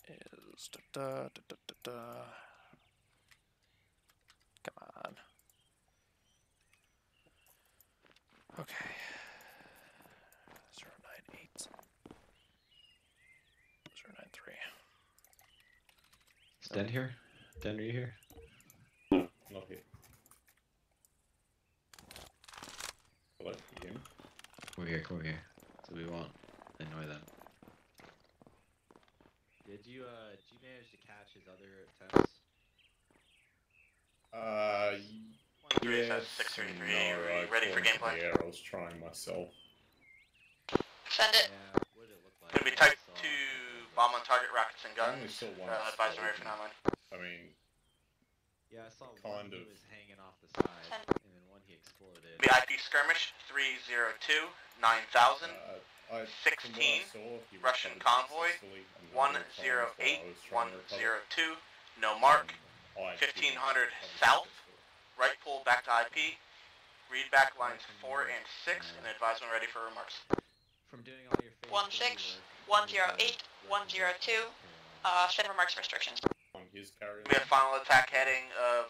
is Come on. Okay. 098. 093. Is Den here? Den, are you here? Not here. Hello, you hear me? Come over here. That's what we want. Annoy them. Did you manage to catch his other attempts? Yes, 633. no, Are you ready for called gameplay? Yeah, I was trying myself. Send it. Yeah, what did it look like? Gonna be type 2 Bomb on target, rockets and I only guns. saw one Advising ready for explosion. 9-line. I mean, Yeah, I saw Kind one who of. was hanging off the side, and then one he exploded. The IP skirmish 302 9000. I, 16, from what I saw, he Russian recovered convoy, successfully a number of times while I 108 was trying to recover. 102. No mark. I 1500 didn't recover south. successfully. Right pull back to IP. Read back lines 4 and 6 and advise when ready for remarks. From doing all your phase 16, 108, 102. Send remarks restrictions. On his carrier. We have final attack heading of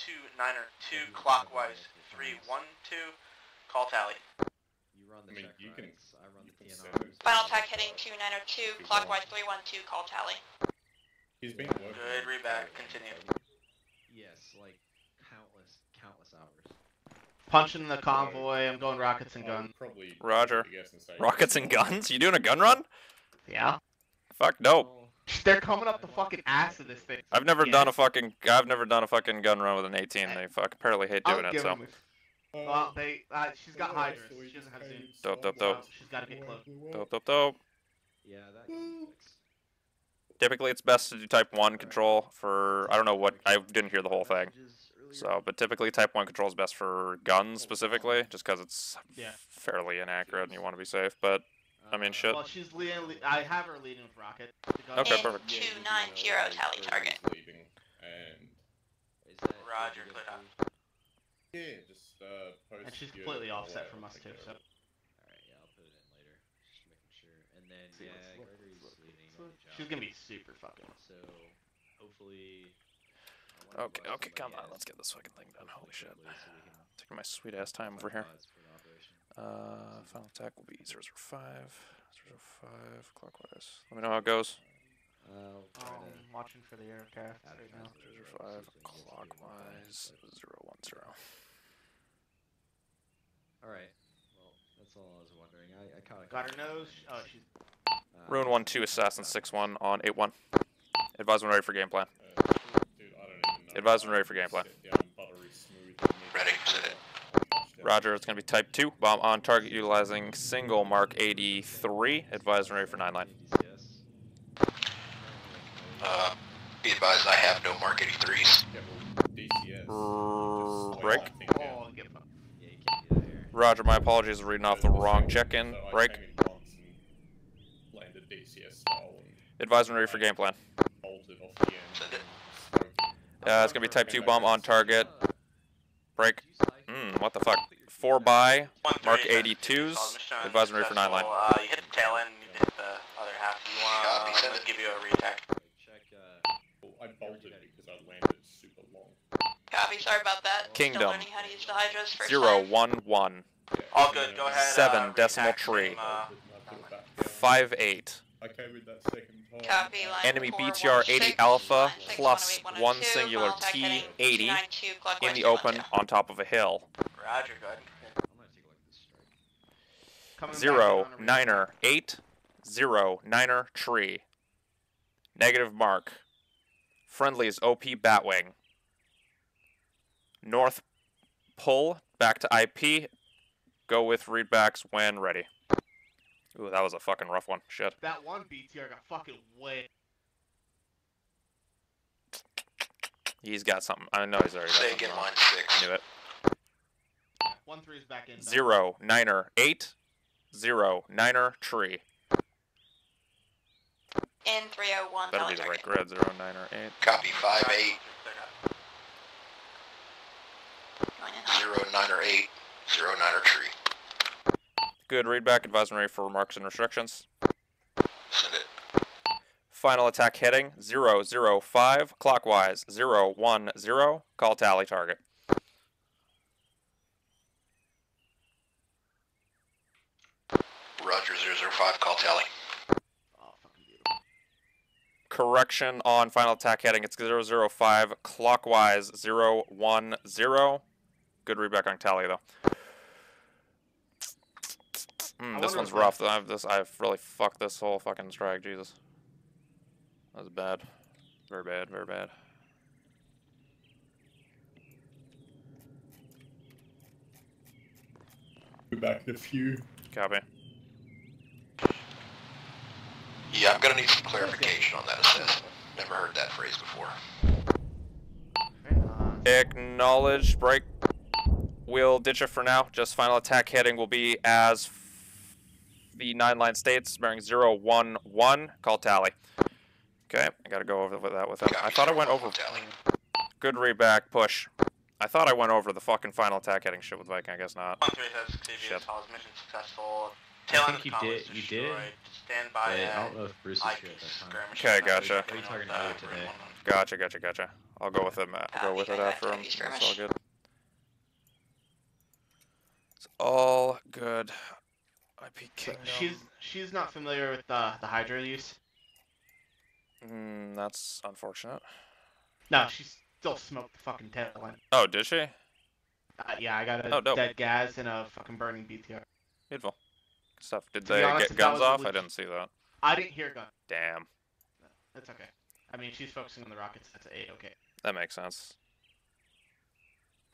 2902 clockwise 312. Call tally. You run the I mean, check you can- rides, I run the you can TNRs. send it. Final attack heading 2902, clockwise 312, call tally. He's been working. Good, on his reback, carrier, continue. Yes, like countless hours. Punching the convoy, I'm going rockets and I guns. would probably Roger. guess and say Rockets and guns? You doing a gun run? Yeah. Fuck no. Well, They're coming up the fucking ass of this thing. I've never done a fucking gun run with an 18. They fucking apparently hate doing it, so. Well, she's got hydras. She doesn't have zoom. Dope, dope, dope. She's got to get close. Dope, dope, dope. yeah, that can be fixed. Typically, it's best to do type 1 control for, I don't know what, I didn't hear the whole thing. So, but typically type 1 control is best for guns specifically, just because it's Yeah. fairly inaccurate and you want to be safe, but, I mean, shit. Well, she's leading. I have her leading with rocket. Okay, In perfect. 290 tally target. Leaving, and Is that Roger, good cleared for up. you? yeah, just post. And she's your completely call offset out from and us take too. care So. of it. Alright, yeah, I'll put it in later. Just making sure. And then, See, yeah, let's look, Gregory's let's look, leading let's on look. the job. She's gonna be super fucking. So, hopefully... I wanna Okay, advise okay, come somebody on, as let's get this fucking thing done. Holy shit. quickly so we can Taking my sweet ass time over here. finalize for the operation. Final attack will be 005. 005, clockwise. Let me know how it goes. I'll try to I'm watching for the aircraft right advertise now. it as 005, soon as we can get some clockwise, people in, 010. Alright, well, that's all I was wondering. I kinda Got her nose. Oh, she's. Rune 1-2, Assassin 6-1 on 8-1. Advise when ready for game plan. Dude, I don't even know. Advise when ready for game plan. Sit down buttery smooth and Ready, set it. Roger, it's going to be type 2. Bomb on target utilizing single Mark 83. Advise when ready for 9-line. Be advised, I have no Mark 83s. Yeah, well, DCS. Just Break. slow that thing down. Oh, get fucked. Yeah, you can't do that here. Roger, my apologies, reading off the wrong check-in. So I Break. came in once and landed DCS style and Advise when ready for game plan. bolted off the end. Send it. Smoking. It's going to be type 2 bomb on target. Break. What the fuck? 4 by. Mark 82s. Advise when ready for 9-line. You hit the tail end. You hit the other half. You want? Copy, send Let's it. give you a re-attack. Check, Well, I bolted because I landed super long. Copy, sorry about that. Kingdom. Still learning how to use the hydras first 011. Yeah, All good. Go ahead. 7 decimal re-attack, tree. same, Bolted and I put it back down. 5-8. I carried that second time. Copy, line Enemy 416, BTR 80 Alpha line 6, plus 108, 1 102, singular final attack T heading 80 292, in clockwise the open 212. on top of a hill. Roger, go ahead. I'm gonna take a look at this strike. Coming back 0 in on a niner 8 0 niner tree. Negative mark. Friendlies OP Batwing. North pull back to IP. Go with readbacks when ready. Ooh, that was a fucking rough one. Shit. That one BTR got fucking wet. He's got something. I know he's already got Say something again, wrong. line 6. Knew it. 1-3 is back in. 0 niner 8 0 niner tree. In 301, Better tally be the right target. grid. 0 niner 8. Copy 5-8, Going in hot. 0 9 or 8, 0 9 or tree. Good readback. Advise when ready for remarks and restrictions. Send it. Final attack heading 005 clockwise 010. Call tally target. Roger 005, call tally. Oh, fucking beautiful. Correction on final attack heading. It's 005 clockwise 010. Good readback on tally though. This wonder one's if rough. I've really fucked this whole fucking strike. Jesus, that was bad. Very bad. Very bad. Go back in a few. Copy. Yeah, I'm gonna need some clarification on that assessment. Never heard that phrase before. Acknowledged. Break. We'll ditch it for now. Just final attack heading will be as the 9-line states, bearing 011. Call tally. Okay, I gotta go over that with him. I thought I went over. Good read back. Push. I thought I went over the fucking final attack heading shit with Viking. I guess not. 1-3 has Xavier Tall's mission successful. I think you did. You did. Stand by. I don't know if Bruce is here at that time. Okay, gotcha. What are you talking earlier today? Gotcha. I'll go with him. I'll go with it after him. It's all good. It's all good. IP Kingdom. She's not familiar with the Hydra use. That's unfortunate. No, she still smoked the fucking tail end. Oh, did she? Yeah, I got a dead gas and a fucking burning BTR. Beautiful. Good stuff. Did they get guns off? I didn't see that. I didn't hear guns. Damn. That's okay. I mean, she's focusing on the rockets. That's okay. That makes sense.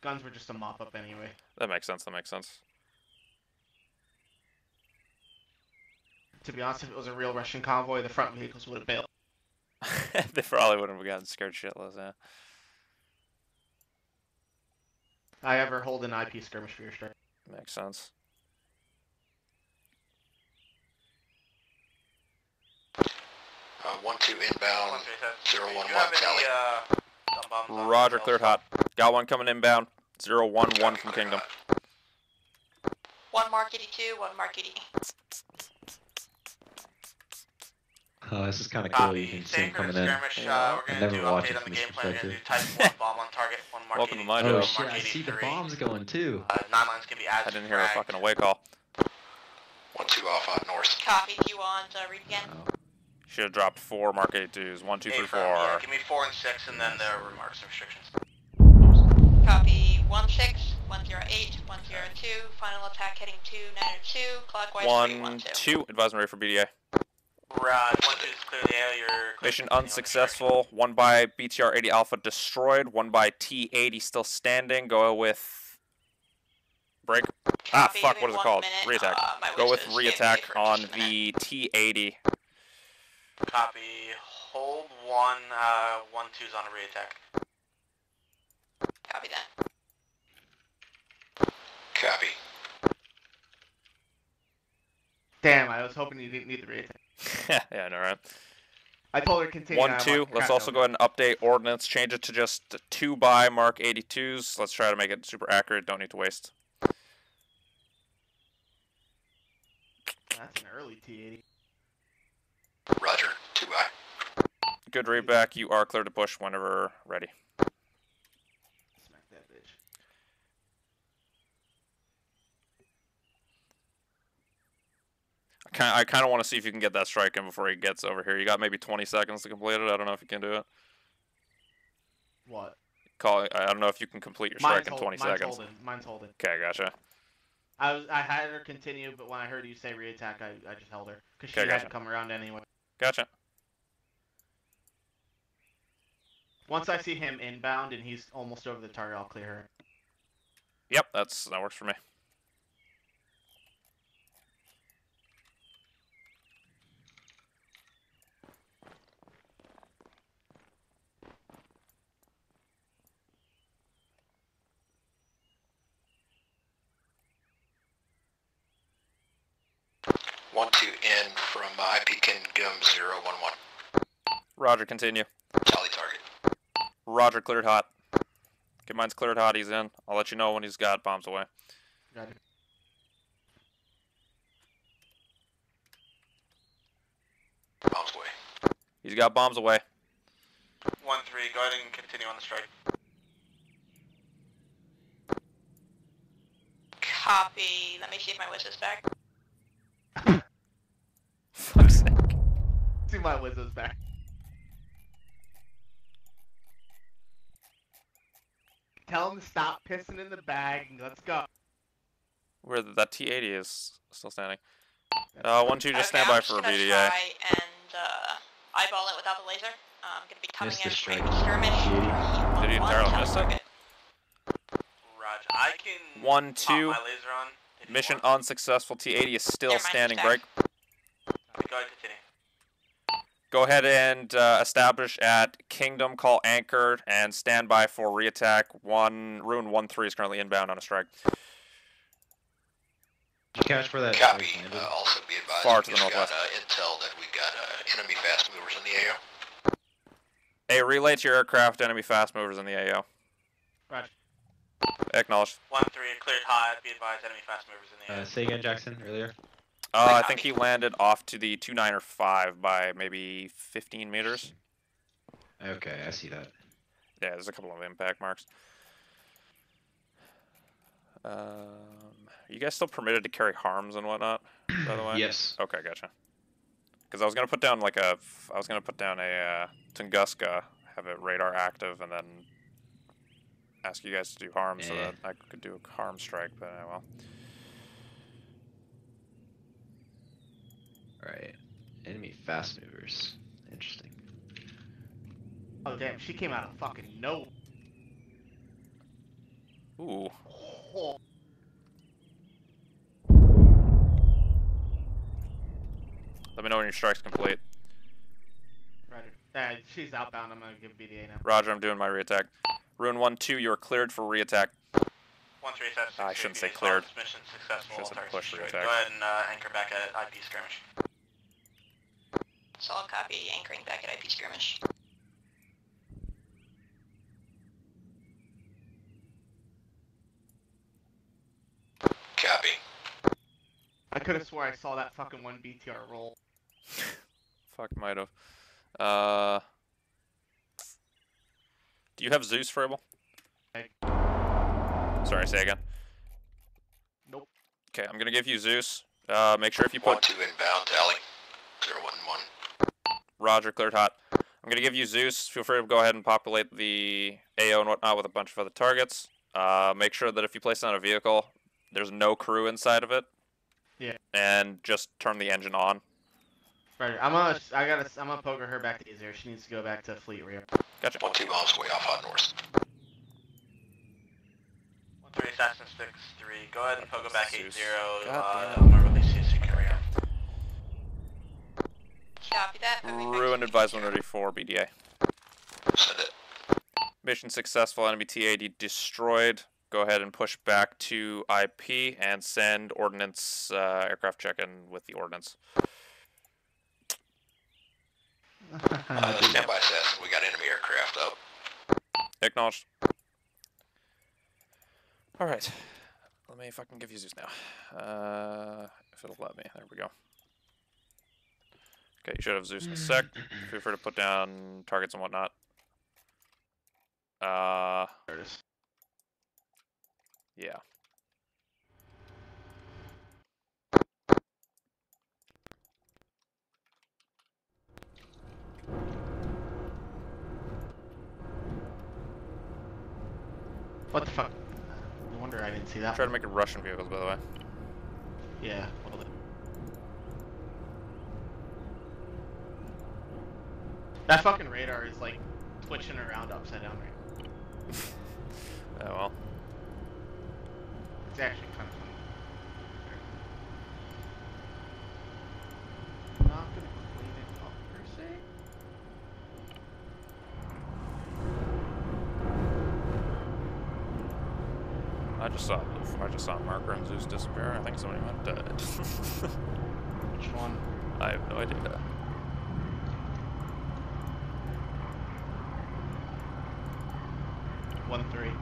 Guns were just a mop-up anyway. That makes sense. To be honest, if it was a real Russian convoy, the front vehicles would have bailed. They probably wouldn't have gotten scared shitless, yeah. I ever hold an IP skirmish for your strike. Makes sense. Uh, 1-2 inbound, 011 tally. Roger, cleared hot. Got one coming inbound. 011 from Kingdom. 1 Mark 82, 1 Mark 80. Oh, this is kind of cool. You can see him coming in. I never watch it from this perspective. Welcome to my Oh job. shit, I see the bombs going too. 9 lines can be added. I didn't hear a fucking away call. 1-2 off on north. Copy, do you want read again? Wow. Should have dropped 4 Mark 82s. 1, 2, 3, 4. Yeah, give me 4 and 6, and then the remarks and restrictions. Copy, 16, 108, 102, final attack heading 292, clockwise 1-2. Advisory for BDA. Right, 1-2 is clear the air. Your Mission unsuccessful. 1 by BTR 80 Alpha destroyed. 1 by T80 still standing. Go with break. Copy, Fuck, what is it called? minute, Reattack. Go with reattack on the T80. Copy. Hold 1, 1-2's on a reattack. Copy that. Copy. Damn, I was hoping you didn't need the reattack. Yeah, I know, right? I told her to continue. 1-2. Let's also go ahead and update ordnance. Change it to just 2 by Mark 82s. Let's try to make it super accurate. Don't need to waste. That's an early T80. Roger, 2 by. Good read back. You are clear to push whenever ready. Smack that bitch. I kind of want to see if you can get that strike in before he gets over here. You got maybe 20 seconds to complete it. I don't know if you can do it. What? I don't know if you can complete your strike in 20 seconds. Mine's holding. Okay, gotcha. I had her continue, but when I heard you say reattack, I just held her because she had to come around anyway. Gotcha. Once I see him inbound and he's almost over the target, I'll clear her. Yep, that works for me. One two in from IP Kingdom 011. Roger, continue. Tally target. Roger, cleared hot. Okay, mine's cleared hot. He's in. I'll let you know when he's got bombs away. Got it. Bombs away. He's got bombs away. 1-3, go ahead and continue on the strike. Copy. Let me see if my whiz is back. Fuck's sake. See my wizards back. Tell him to stop pissing in the bag and let's go. Where that T80 is still standing. 1-2, just stand by for a BDA. I'm just gonna try and eyeball it without the laser. I'm gonna be coming Missed the in strike. for a skirmish. Did he entirely miss it? Roger, I can 1-2. pop my laser on. Mission unsuccessful. T80 is still Never mind, standing. he's Break. Go ahead, continue. Go ahead and establish at Kingdom, call anchor, and stand by for reattack. Ruin 1-3 is currently inbound on a strike. Did you catch where that Copy. strike landed? Also be advised, Far we to the just northwest. got intel that we got enemy fast movers in the AO. Hey, relay to your aircraft, enemy fast movers in the AO. Roger. Acknowledged. 1-3, cleared high. Be advised, enemy fast movers in the AO. Say again, Jackson, earlier. I think he landed off to the 295 by maybe 15 meters. Okay, I see that. Yeah, there's a couple of impact marks. You guys still permitted to carry harms and whatnot, by the way? Yes. Okay, gotcha. Because I was gonna put down like a Tunguska, have it radar active, and then ask you guys to do harm so that I could do a harm strike. But well. Alright. Enemy fast movers. Interesting. Oh damn, she came out of fucking nowhere. Ooh. Oh. Let me know when your strike's complete. Roger. She's outbound. I'm gonna give BDA now. Roger, I'm doing my reattack. Ruin 1-2, you are cleared for reattack. 1-3, that's I shouldn't say cleared. Mission successful. Should have pushed Go reattack. ahead and anchor back at IP skirmish. Solid copy, anchoring back at IP skirmish. Copy. I could have swore I saw that fucking one BTR roll. Fuck, might have. Do you have Zeus, Frable? Sorry, say again. Nope. Okay, I'm gonna give you Zeus. Make sure if you put 1-2 inbound, tally. 0-1-1. Roger, cleared hot. I'm gonna give you Zeus. Feel free to go ahead and populate the AO and whatnot with a bunch of other targets. Make sure that if you place it on a vehicle, there's no crew inside of it. Yeah. And just turn the engine on. Right. I'm gonna poker her back to easier. She needs to go back to fleet rear. Gotcha. 1-2 bombs way off hot north. 1-3, assassin 6-3. Go ahead and pogo back 8-0. Goddamn. Where will they see us carry out? Copy that. moving back Ruin to advisement ready for BDA. Send it. Mission successful. Enemy TAD destroyed. Go ahead and push back to IP and send ordnance aircraft check-in with the ordnance. Stand by, assassin. We got enemy aircraft up. Acknowledged. Alright. Let me fucking give you Zeus now. If it'll let me. There we go. Okay, you should have Zeus in a sec. Feel free to put down targets and whatnot. There it is. Yeah. What the fuck? No wonder I didn't see that. Try to make it Russian vehicles, by the way. Yeah. Well, that fucking radar is like twitching around upside down right now. Oh well. It's actually kind of funny. Not gonna clean it up per se. I just saw Marker and Zeus disappear. I think somebody might have died. Which one? I have no idea. One three.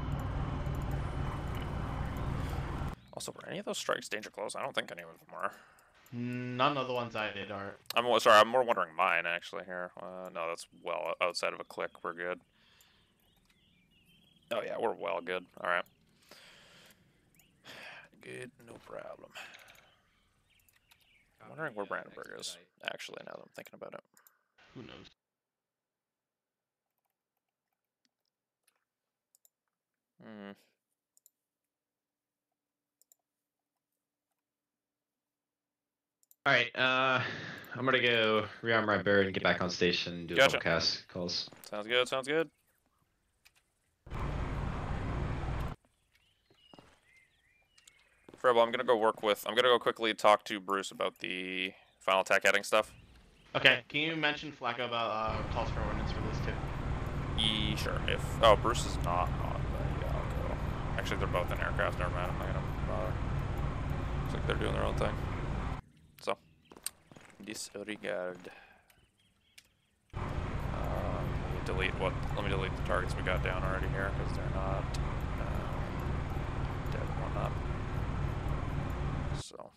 Also, were any of those strikes danger close? I don't think any of them are. None of the ones I did are. Sorry, I'm more wondering mine actually here. No, that's well outside of a click. We're good. Oh yeah, we're well good. All right. Good, no problem. I'm wondering where Brandenburg is actually now that I'm thinking about it. Who knows? Hmm. Alright, I'm gonna go rearm my bird and get back on station and do a couple cast calls. Sounds good, sounds good. Frebo, I'm gonna go quickly talk to Bruce about the final attack heading stuff. Okay, can you mention Flacco about calls for ordnance for this too? Sure. Bruce is not on, but yeah, I'll go. Actually, they're both in aircraft. Never mind. I'm not gonna bother. Looks like they're doing their own thing. So, disregard. Let me delete the targets we got down already here because they're not dead and whatnot. So.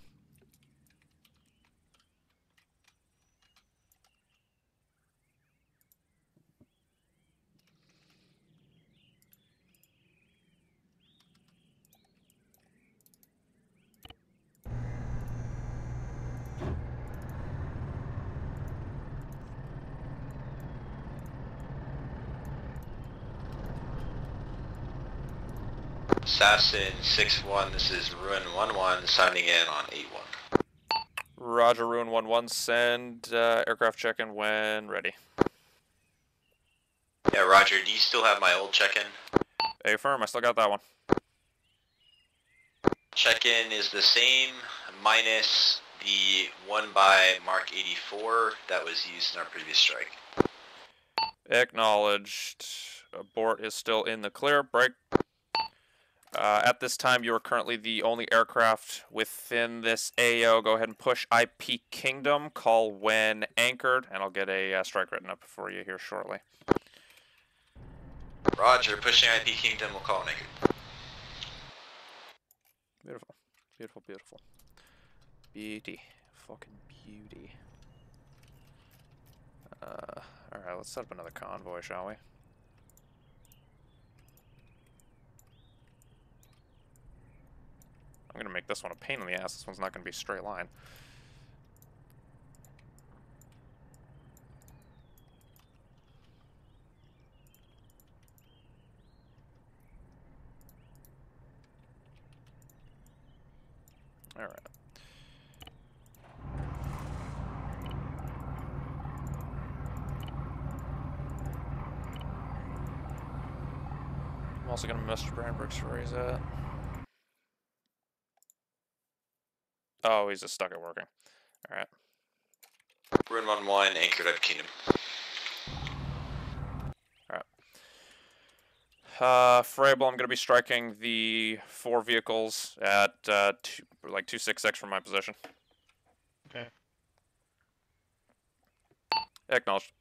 Assassin 6-1, this is Ruin 1-1, signing in on 8-1. Roger, Ruin 1-1, send aircraft check-in when ready. Yeah, Roger, do you still have my old check-in? Affirm, I still got that one. Check-in is the same, minus the one by Mark 84 that was used in our previous strike. Acknowledged. Abort is still in the clear. Break. At this time, you are currently the only aircraft within this AO. Go ahead and push IP Kingdom. Call when anchored, and I'll get a strike written up for you here shortly. Roger, pushing IP Kingdom, we'll call anchored. Beautiful. Beautiful, beautiful. Beauty. Fucking beauty. Alright, let's set up another convoy, shall we? I'm gonna make this one a pain in the ass. This one's not gonna be a straight line. Alright. I'm also gonna message Brandbrooks where he's at. Oh, he's just stuck at working. Alright. Ruin 1-1, anchored IP Kingdom. Frable, I'm going to be striking the 4 vehicles at 266 from my position. Okay. Acknowledged.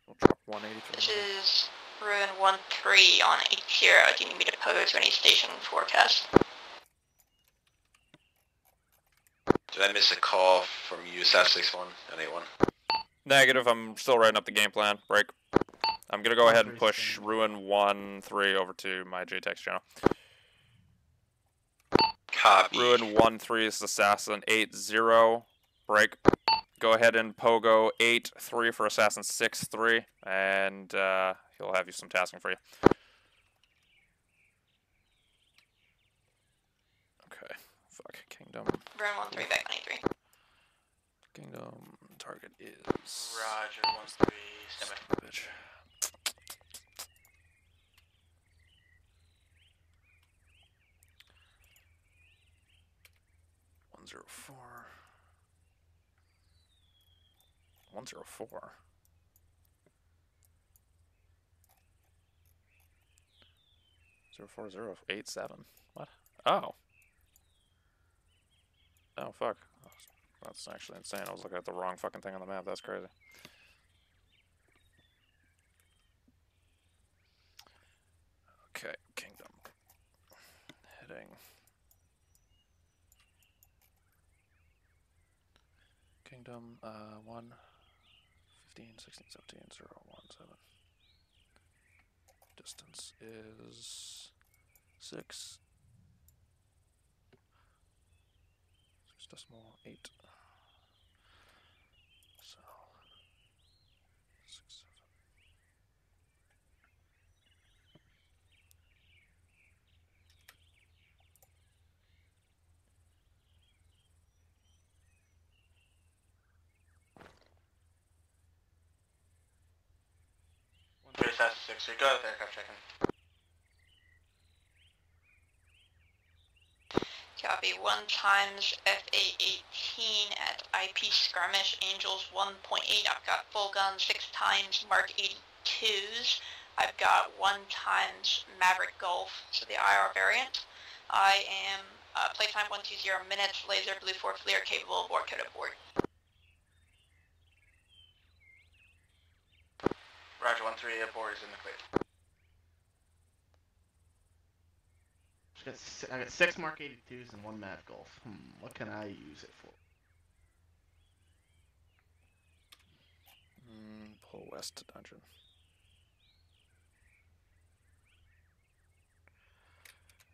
We'll drop 180. This is Ruin 1-3 on 80. Do you need me to pose to any station forecast? Did I miss a call from you, SAS 6-1 and 8-1? Negative, I'm still writing up the game plan. Break. I'm going to go ahead and push Ruin 1-3 over to my JTAC channel. Copy. Ruin 1-3 is Assassin 8-0. Break. Go ahead and Pogo 8-3 for Assassin 6-3, and he'll have you some tasking for you. Okay. Fuck. Kingdom. Ruin 1-3 back on 83. Kingdom target is. Roger, 1-3, stand by. Bitch. $104. 104. 04087. What? Oh. Oh, fuck. That's actually insane. I was looking at the wrong fucking thing on the map. That's crazy. Okay, Kingdom. Heading. Kingdom, 1, 15, 16, 17, 0, 1, 7. Distance is 6. 6.8. So, 6, 7. SAS63. Go with aircraft check-in. Copy. 1 times FA-18 at IP skirmish, Angels 1.8. I've got full gun 6 times Mark 82s. I've got 1 times Maverick Golf, so the IR variant. I am playtime 120 minutes, laser blue 4 clear, capable, board code aboard. Roger, 1-3 aboard is in the clear. I got 6 Mark 82s and 1 Mav Golf. What can I use it for? Pull west to dungeon.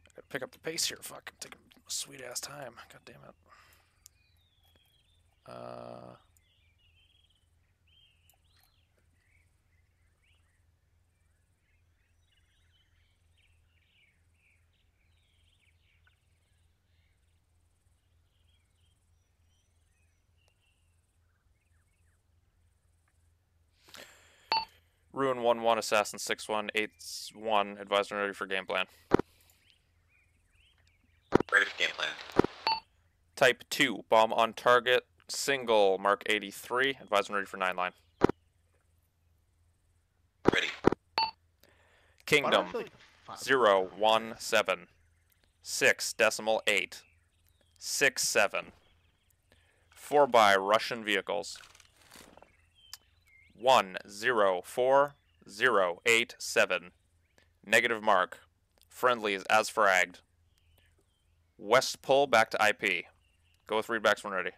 I gotta pick up the pace here. Fuck, I'm taking a sweet ass time. God damn it. Ruin 1-1, Assassin 6-1, 8-1, advisor ready for game plan. Ready for game plan. Type 2, bomb on target, single, Mark 83, advisor ready for 9-line. Ready. Kingdom 017 6.8 67 4 by Russian vehicles. 104.087. Negative mark. Friendlies as fragged. West pull back to IP. Go with readbacks when ready.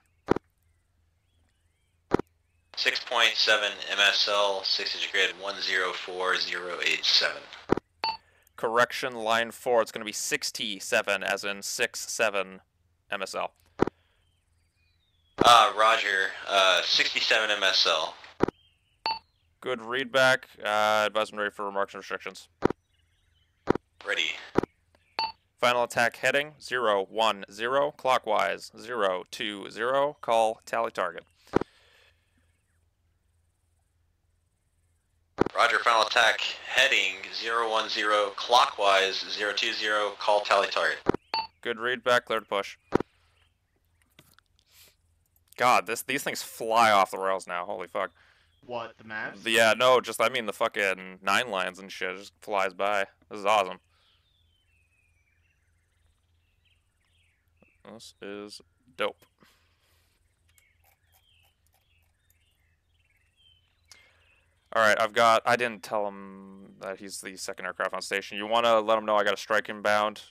6.7 MSL, 6 grid 104.087. Correction, line 4. It's going to be 67, as in 6-7 MSL. Roger. 67 MSL. Good readback. Advisement ready for remarks and restrictions. Ready. Final attack heading 010, clockwise 020, call tally target. Roger, final attack heading 010, clockwise 020, call tally target. Good readback, clear to push. God, these things fly off the rails now, holy fuck. What, the maps? Yeah, no, just, I mean the fucking 9 lines and shit, just flies by. This is awesome. This is dope. Alright, I didn't tell him that he's the second aircraft on station. You want to let him know I got a strike inbound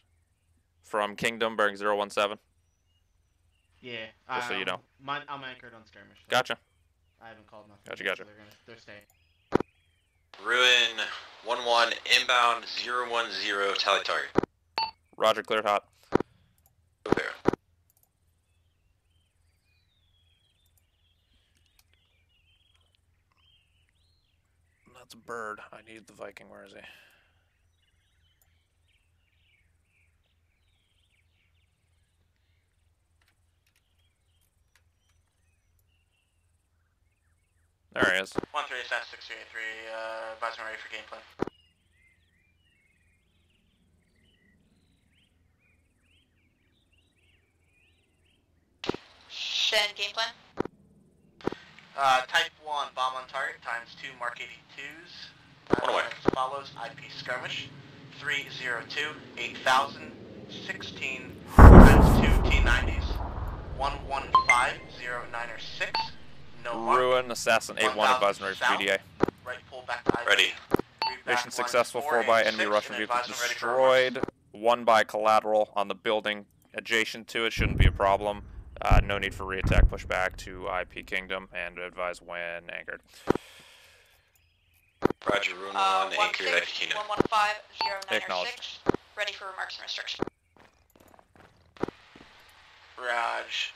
from Kingdom bearing 017? Yeah. Just so you know. I'm anchored on skirmish. So Gotcha. I haven't called nothing. Gotcha. So they're staying. Ruin 11 inbound 010 tally target. Roger, cleared hot. Okay. That's a bird. I need the Viking. Where is he? There he is. 1-3 SAS 633, advisement ready for game plan. Send game plan. Type 1, bomb on target, times 2 Mark 82s. Away. As follows, IP skirmish, 302, 8000, 16, times 2 T90s, 115096, no mark. Ruin, Assassin 8-1, advisement ready for GDA. Right pull back to IP. Ready. Mission successful, 4 by enemy Russian vehicles destroyed, 1 by collateral on the building adjacent to it, shouldn't be a problem. No need for reattack, push back to IP Kingdom, and advise when anchored. Roger, Ruin 1, anchored IP Kingdom. 115-0906, ready for remarks and restrictions. Raj.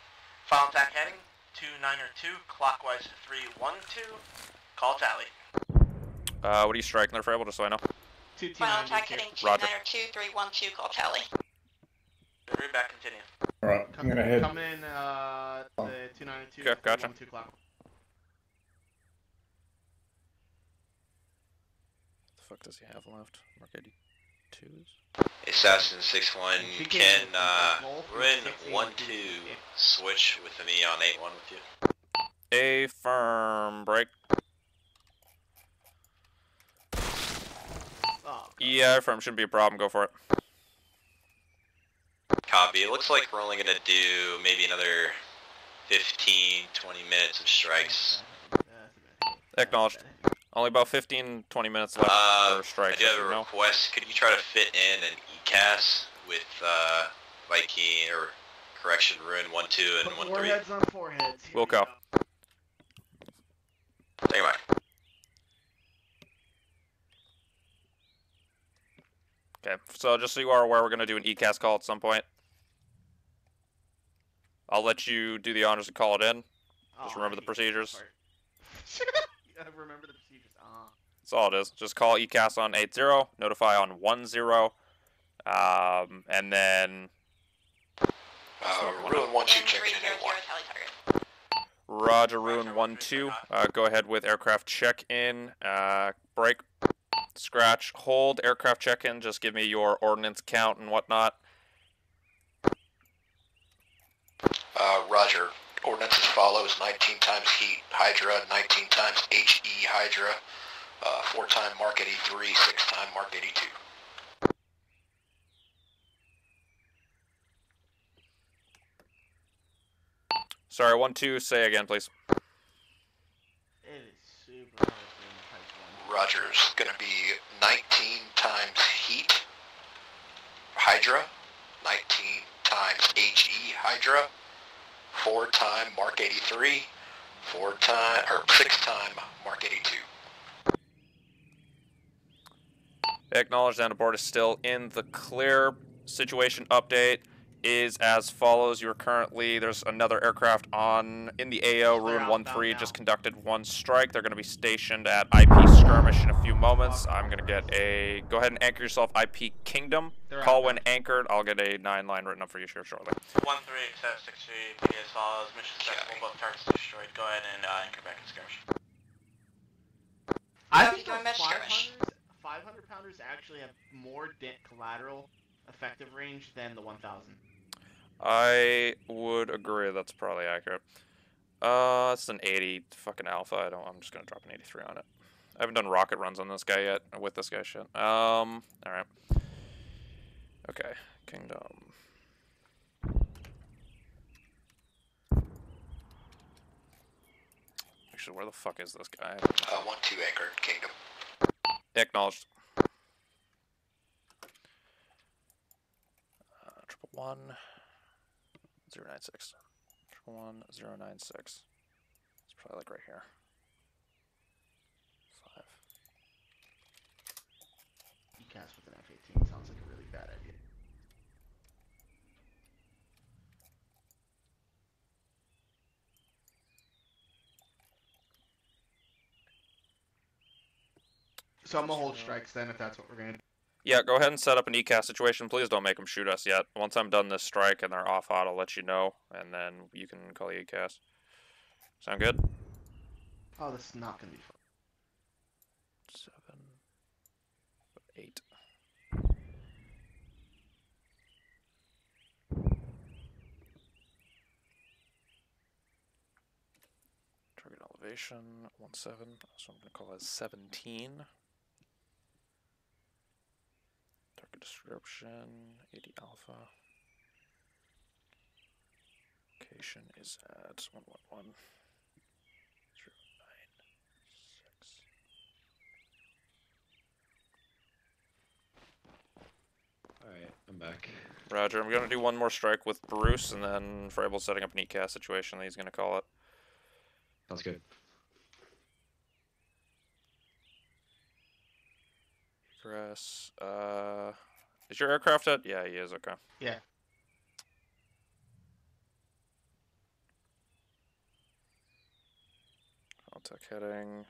Final attack heading, 292, clockwise 312, call tally. What are you striking there, Frable, just so I know? Final attack heading 292, 312, call tally. Good readback, continue. Alright, I'm gonna head. Come in, the 292. Okay, gotcha. 2 o'clock. fuck does he have left? Mark 82s? Assassin 6-1, can Ruin 1-2 switch with me on 8-1 with you? A firm break. Oh, Yeah, firm shouldn't be a problem. Go for it. Copy. It looks like we're only going to do maybe another 15, 20 minutes of strikes. Acknowledged. Only about 15, 20 minutes left for strikes. I do have a request. Could you try to fit in an ECAS with Viking, or correction, Ruin 1-2 and 1-3? Foreheads on foreheads. Will go. Take it back. Okay, so just so you are aware, we're going to do an ECAS call at some point. I'll let you do the honors and call it in. Just remember the procedures. Remember the procedures. That's all it is. Just call ECAS on 8-0, notify on 1-0, and then... Ruin 1-2 checking in at 1. Roger, Ruin 1-2. Go ahead with aircraft check-in. Break. Scratch. Hold. Aircraft check-in. Just give me your ordnance count and whatnot. Roger. Ordnance as follows: 19 times Heat Hydra, 19 times HE Hydra, 4 time Mark 83, 6 time Mark 82. Sorry, 1-2. Say again, please. It is super hard for Roger's going to be 19 times Heat Hydra, 19 times HE Hydra, 4 time Mark 83, 6 time Mark 82. Acknowledge that the board is still in the clear. Situation update is as follows. You're currently, there's another aircraft in the AO, Ruin 1-3, just conducted 1 strike. They're going to be stationed at IP skirmish in a few moments. I'm going to get a, go ahead and anchor yourself IP Kingdom. Call when anchored. I'll get a 9-line written up for you here shortly. 1-3, accept 6-3, PD as follows. Mission successful, both targets destroyed. Go ahead and anchor back in skirmish. I think doing match skirmish. 500 pounders actually have more collateral effective range than the 1000. I would agree. That's probably accurate. It's an 80 fucking alpha. I'm just gonna drop an 83 on it. I haven't done rocket runs on this guy yet. With this guy shit. All right. Okay. Kingdom. Actually, where the fuck is this guy? 1-2 anchored Kingdom. Acknowledged. 111 096. 111 096. It's probably like right here. 5. ECAS with an F-18 sounds like a really bad idea. So I'm gonna hold strikes then, if that's what we're gonna do. Yeah, go ahead and set up an ECAS situation. Please don't make them shoot us yet. Once I'm done this strike and they're off hot, I'll let you know, and then you can call the ECAS. Sound good? Oh, this is not gonna be fun. 7, 8. Target elevation 17. So I'm gonna call it 17. Target description 80 alpha. Location is at 111 096. Alright, I'm back. Roger, I'm gonna do one more strike with Bruce, and then Frable's setting up an ECAS situation that he's gonna call it. Sounds good. Egress. Is your aircraft at? Yeah, he is. Okay. Yeah. Contact heading.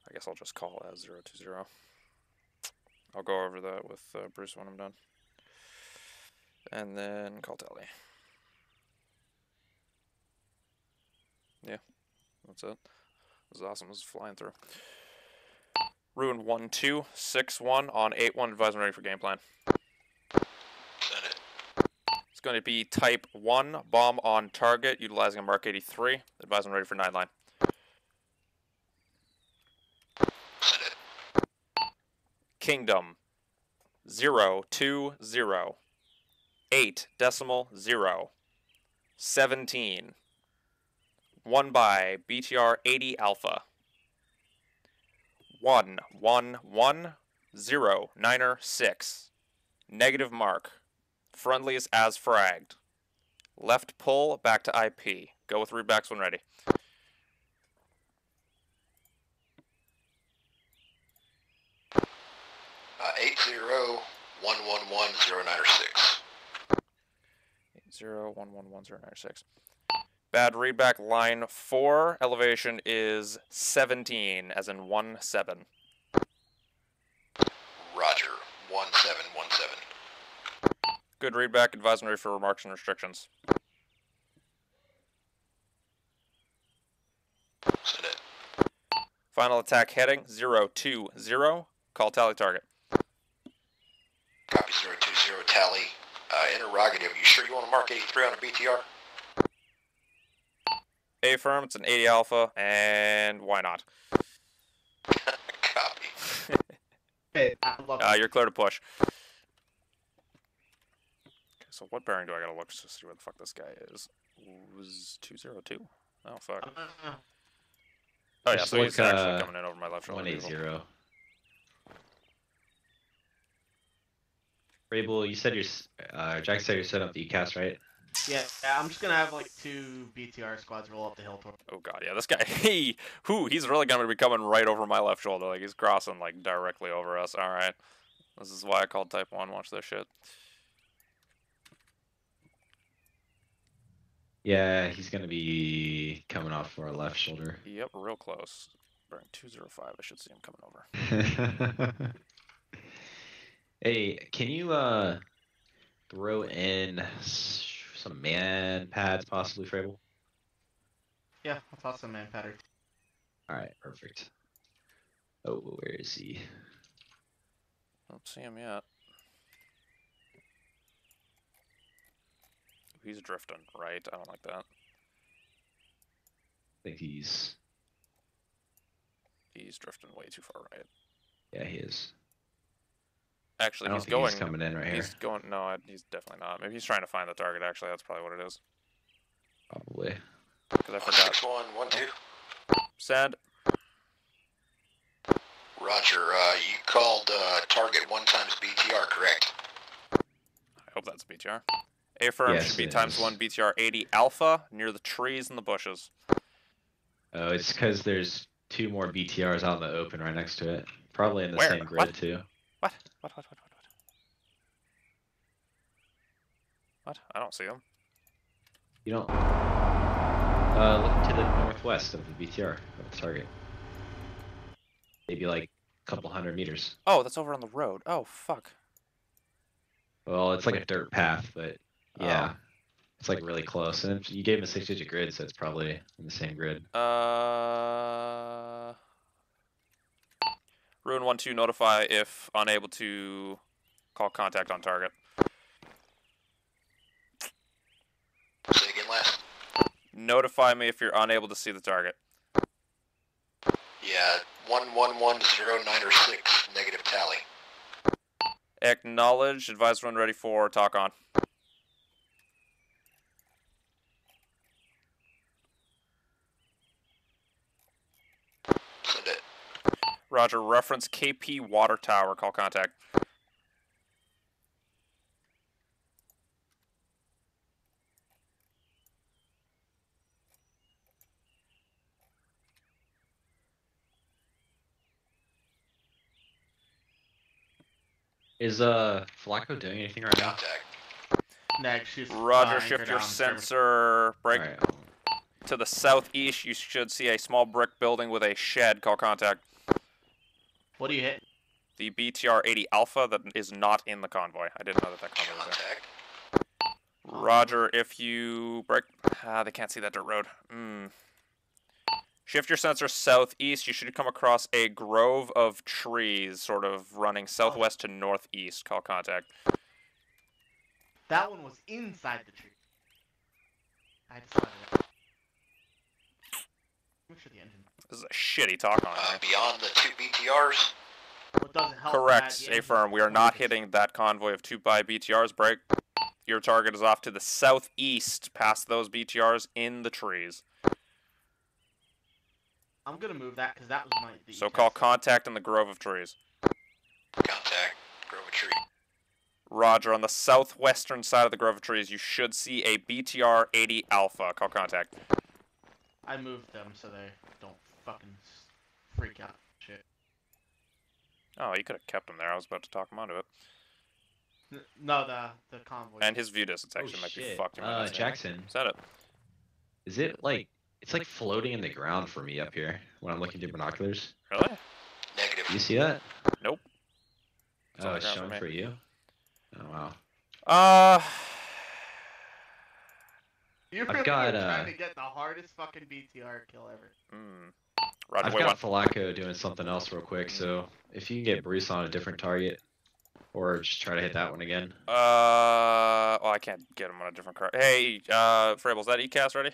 I guess I'll just call as 020. I'll go over that with Bruce when I'm done. And then call tally. Yeah, that's it. This is awesome. This is flying through. Ruin 1-2, 6-1 on 8-1. Advisement ready for game plan. Send it. It's going to be Type 1, bomb on target, utilizing a Mark 83. Advisement ready for 9-line. Send it. Kingdom 020 8.0 17 1 by BTR 80 Alpha 111096 negative mark. Friendlies as fragged. Left pull back to IP. Go with readbacks when ready. Uh, 80111096. 80111096. Bad readback line 4. Elevation is 17, as in 17. Roger. 1717. Good readback. Advisory for remarks and restrictions. Send it. Final attack heading 020. Call tally target. Copy 020 tally. Interrogative. You sure you want to mark 83 on a BTR? Affirm, it's an 80 Alpha, and why not? Copy. Hey, You're clear to push. Okay, so what bearing do I gotta look to see where the fuck this guy is? Was 202? Oh, fuck. Oh, yeah, Just so he's look, actually coming in over my left shoulder. 180. Rabel, you said Jack said you're setting up the ECAS, right? Yeah, I'm just gonna have like 2 BTR squads roll up the hill. Oh god, yeah, this guy, he's really gonna be coming right over my left shoulder. Like, he's crossing, like, directly over us. Alright. This is why I called Type 1. Watch this shit. Yeah, he's gonna be coming off for our left shoulder. Yep, real close. Bearing 205, I should see him coming over. Hey, can you throw in some man pads possibly, Frable? Yeah, I'll toss some man pattern. Alright, perfect. Oh, where is he? Don't see him yet. He's drifting, right? I don't like that. I think he's drifting way too far right. Yeah, he is. Actually, I don't he's think going. he's coming in right here. He's going. No, he's definitely not. Maybe he's trying to find the target. Actually, that's probably what it is. Probably. Because I forgot. 6112. Send. Roger. You called target 1 times BTR, correct? I hope that's BTR. Affirm Yes, should be it times is. 1 BTR 80 Alpha near the trees and the bushes. Oh, it's because there's 2 more BTRs out in the open right next to it. Probably in the Where? same grid What? too. What? What? I don't see them. You don't. Look to the northwest of the BTR of the target. Maybe like a couple 100 meters. Oh, that's over on the road. Oh, fuck. Well, it's like a dirt path, but yeah, Oh. it's like really close. And you gave him a 6-digit grid, so it's probably in the same grid. Ruin 1-2, notify if unable to call contact on target. Say again, last. Notify me if you're unable to see the target. Yeah, 111096, negative tally. Acknowledge. Advise when ready for talk on. Send it. Roger. Reference KP Water Tower. Call contact. Is Flacco doing anything right now? Contact. Next, she's Roger. Shift your sensor. Break Alright. to the southeast. You should see a small brick building with a shed. Call contact. What do you hit? The BTR 80 Alpha that is not in the convoy. I didn't know that convoy was there. Contact. Roger, if you break... they can't see that dirt road. Shift your sensor southeast. You should come across a grove of trees, sort of running southwest to northeast. Call contact. That one was inside the tree. I had to slide it out. Make sure the engine. This is a shitty talk on here. Beyond the 2 BTRs. Well, it doesn't help. Correct, A-firm. We are not hitting that convoy of 2 by BTRs. Break. Your target is off to the southeast, past those BTRs in the trees. I'm gonna move that because that was my. So call contact in the grove of trees. Contact. Grove of tree. Roger. On the southwestern side of the grove of trees, you should see a BTR 80 Alpha. Call contact. I moved them so they don't fucking freak out. Shit. Oh, you could have kept him there. I was about to talk him onto it. No, the convoy. And his view distance actually might be fucked. Jackson. Is that it? Is it like it's like floating in the ground for me up here when I'm looking through binoculars? Really? Negative. You see that? Nope. Oh, it's showing for you. Oh wow. You're I've really got, trying to get the hardest fucking BTR kill ever. Roger, I've got Flacco doing something else real quick, so if you can get Bruce on a different target, or just try to hit that one again. Well, I can't get him on a different car. Hey, Frable, is that ECAS ready?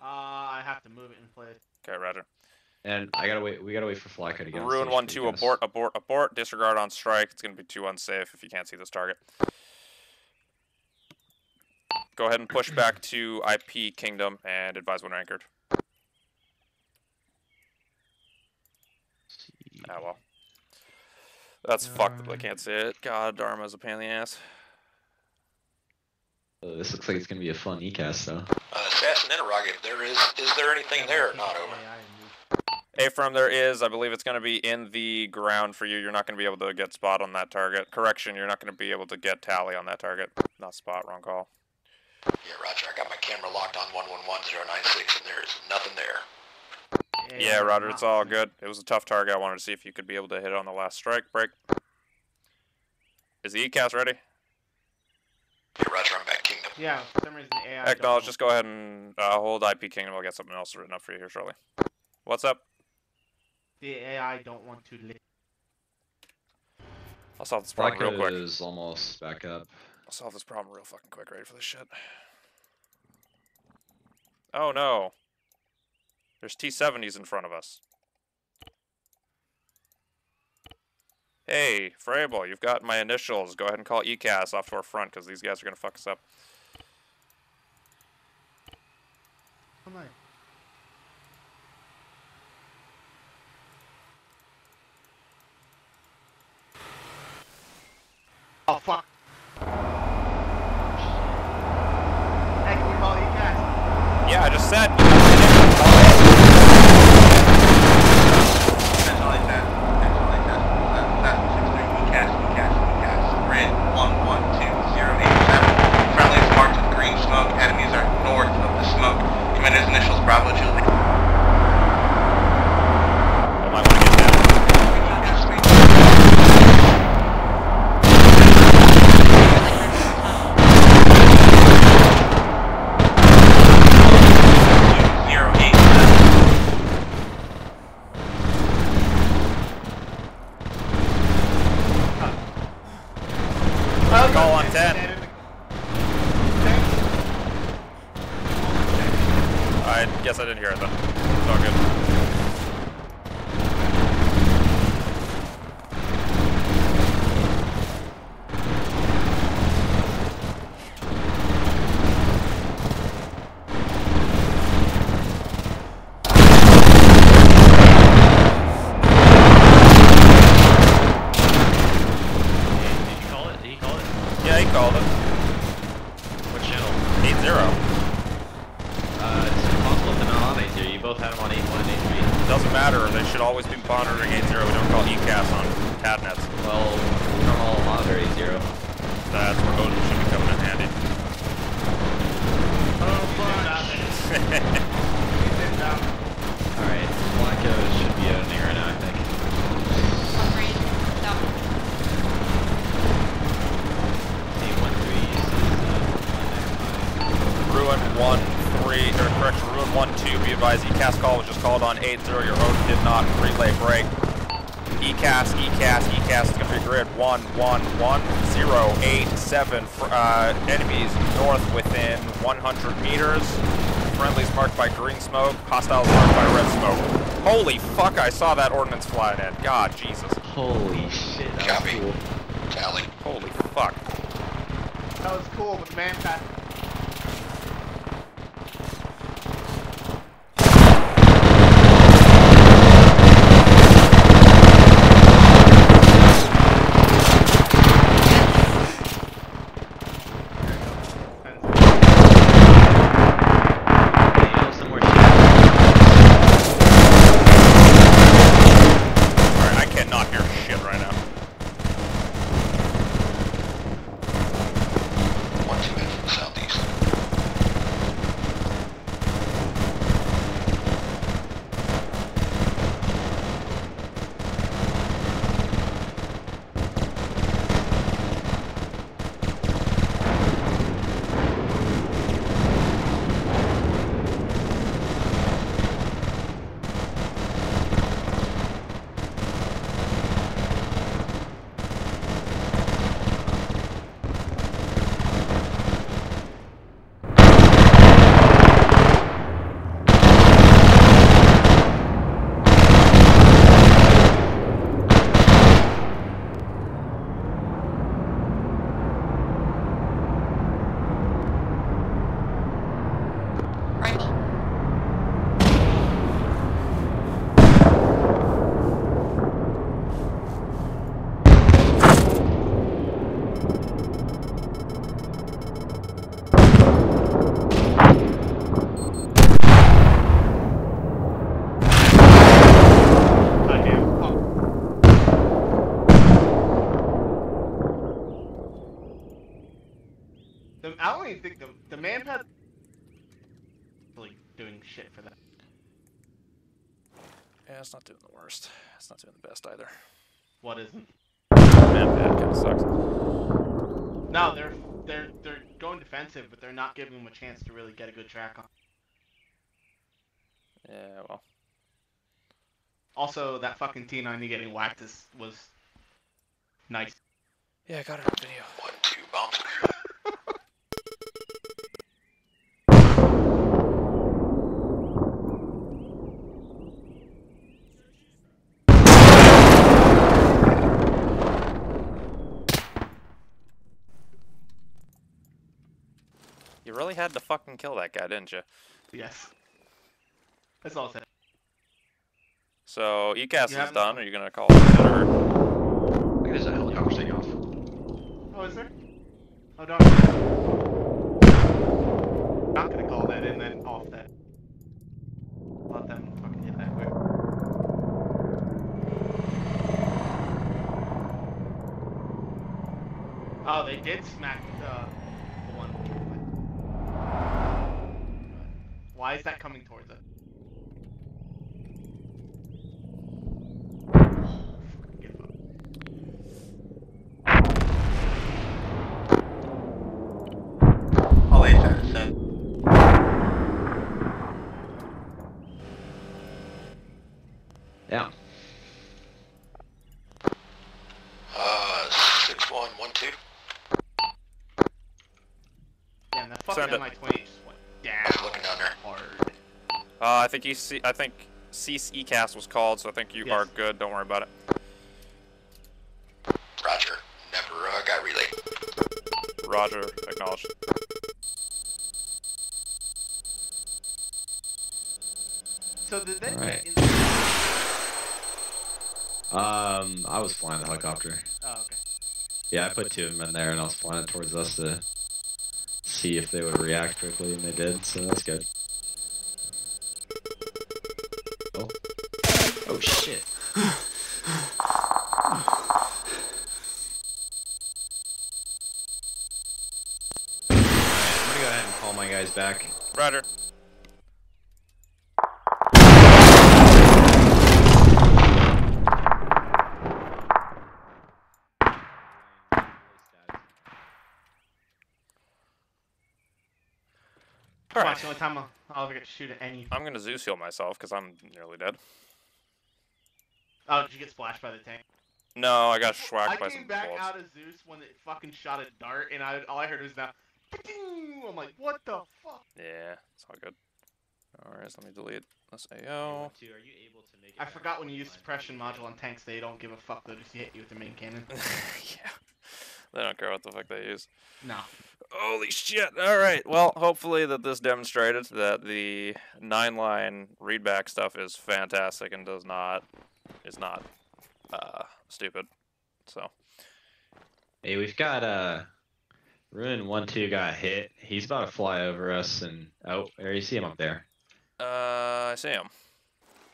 I have to move it and play it. Okay, Roger. And I gotta wait. We gotta wait for Flacco to get on Ruin stage 1-2, abort, abort, abort. Disregard on strike. It's gonna be too unsafe if you can't see this target. Go ahead and push back to IP Kingdom and advise when anchored. Ah, well. That's fucked that I can't see it. God, Dharma's a pain in the ass. This looks like it's gonna be a fun ECAS though. Assassin interrogative. Is there anything there or not? Over. A-firm, there is. I believe it's going to be in the ground for you. You're not going to be able to get spot on that target. Correction, you're not going to be able to get tally on that target. Not spot, wrong call. Yeah, Roger. I got my camera locked on 111096 and there's nothing there. Yeah, Roger, it's all good. It was a tough target. I wanted to see if you could be able to hit it on the last strike. Break. Is the ECAS ready? Yeah, Roger, I'm back Kingdom. Yeah, for some reason the AI. Acknowledge, just go ahead and hold IP Kingdom. I'll get something else written up for you here shortly. What's up? The AI don't want to live. I'll solve this problem real quick. Is almost back up. I'll solve this problem real fucking quick. Ready for this shit? Oh no. There's T-70s in front of us. Hey, Frable, you've got my initials. Go ahead and call ECAS off to our front, because these guys are going to fuck us up. Come on. Oh, fuck. Hey, can we call ECAS? Yeah, I just said. Call on 10. I guess I didn't hear it then. It's all good. Ruin 1-2, be advised, ECAS call called on 8-0. Your host did not relay break. ECAS is going to be grid 111-087. Enemies north within 100 meters. Friendlies marked by green smoke. Hostiles marked by red smoke. Holy fuck, I saw that ordnance flying in. God, Jesus. Holy shit, that Copy. was cool. Tally. Holy fuck. That was cool, but the man passed. I don't even think the manpad really doing shit for that. Yeah, it's not doing the worst. It's not doing the best either. What isn't? Manpad kind of sucks. No, they're going defensive, but they're not giving them a chance to really get a good track on. Yeah, well. Also, that fucking T90 getting whacked was nice. Yeah, I got it on video. 1-2 bombs. You really had to fucking kill that guy, didn't you? Yes. That's all I said. So, ECAS is haven't- done. Are you gonna call it? Or... There's a helicopter thing off. Oh, is there? Oh, darn. Not gonna call that in, then off that. Let them fucking hit that quick. Oh, they did smack the one. Why is that coming towards it? Give up. All 8 times set. Yeah. 6112. Yeah, and that fucking Send it. MI-20 just went down. I'm looking down there. Hard. I think Cease ECAS was called, so I think you Yes. are good. Don't worry about it. Roger. Never got relayed. Roger, acknowledged. So did they Alright. get I was flying the helicopter. Oh, okay. Yeah, I put 2 of them in there, and I was flying it towards us to see if they would react quickly, and they did, so that's good. Oh. Oh, shit. Alright, I'm gonna go ahead and call my guys back. Roger. All Watch right. the only time I'll ever get to shoot at any. I'm gonna Zeus heal myself because I'm nearly dead. Oh, did you get splashed by the tank? No, I got I schwacked by came some back bullets. out of Zeus when it fucking shot a dart, and all I heard was that. I'm like, what the fuck? Yeah, it's all good. Alright, so let me delete this AO. Are you able to make it I back forgot to when you use line? suppression module on tanks, they don't give a fuck. They'll just hit you with the main cannon. Yeah. They don't care what the fuck they use. No. Holy shit! Alright, well, hopefully that this demonstrated that the 9-line readback stuff is fantastic and is not stupid. So. Hey, we've got Ruin 1-2 got hit. He's about to fly over us, and oh, there you see him up there. I see him.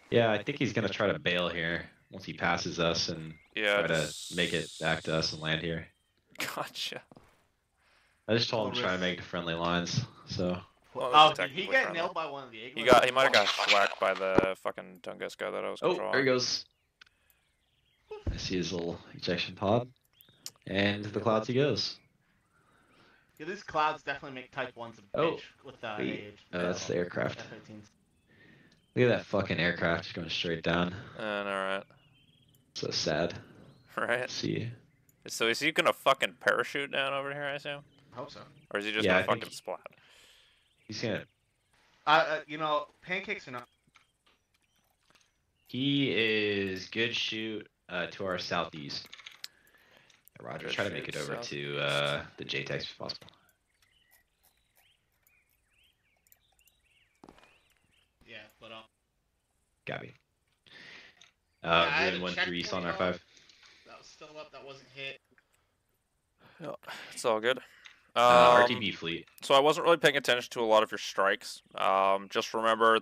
Yeah, I think he's gonna try to bail here once he passes us and Yeah, try to make it back to us and land here. Gotcha. I just told him to try to make friendly lines, so. Well, Oh, this is did he technically get friendly. nailed by one of the He Eagles? might have got whacked by the fucking Tunguska that I was Oh, controlling. there he goes. I see his little ejection pod. And to the clouds he goes. Yeah, these clouds definitely make Type 1s a Oh, bitch with wait. AH. That's the aircraft. F-18s. Look at that fucking aircraft just going straight down. And alright. So sad. Right. See. So is he gonna fucking parachute down over here, I assume? Hope so. Or is he just Yeah, gonna I think fucking splat? He's gonna. You know, pancakes are not. He is good shoot to our southeast. Roger, Good try to make shoot it over southeast. to the JTAC if possible. Yeah, but Got me. I had Ruin a 1-3 east on checkpoint R5. that was still up. That wasn't hit. Yeah, it's all good. RTB fleet. So I wasn't really paying attention to a lot of your strikes. Just remember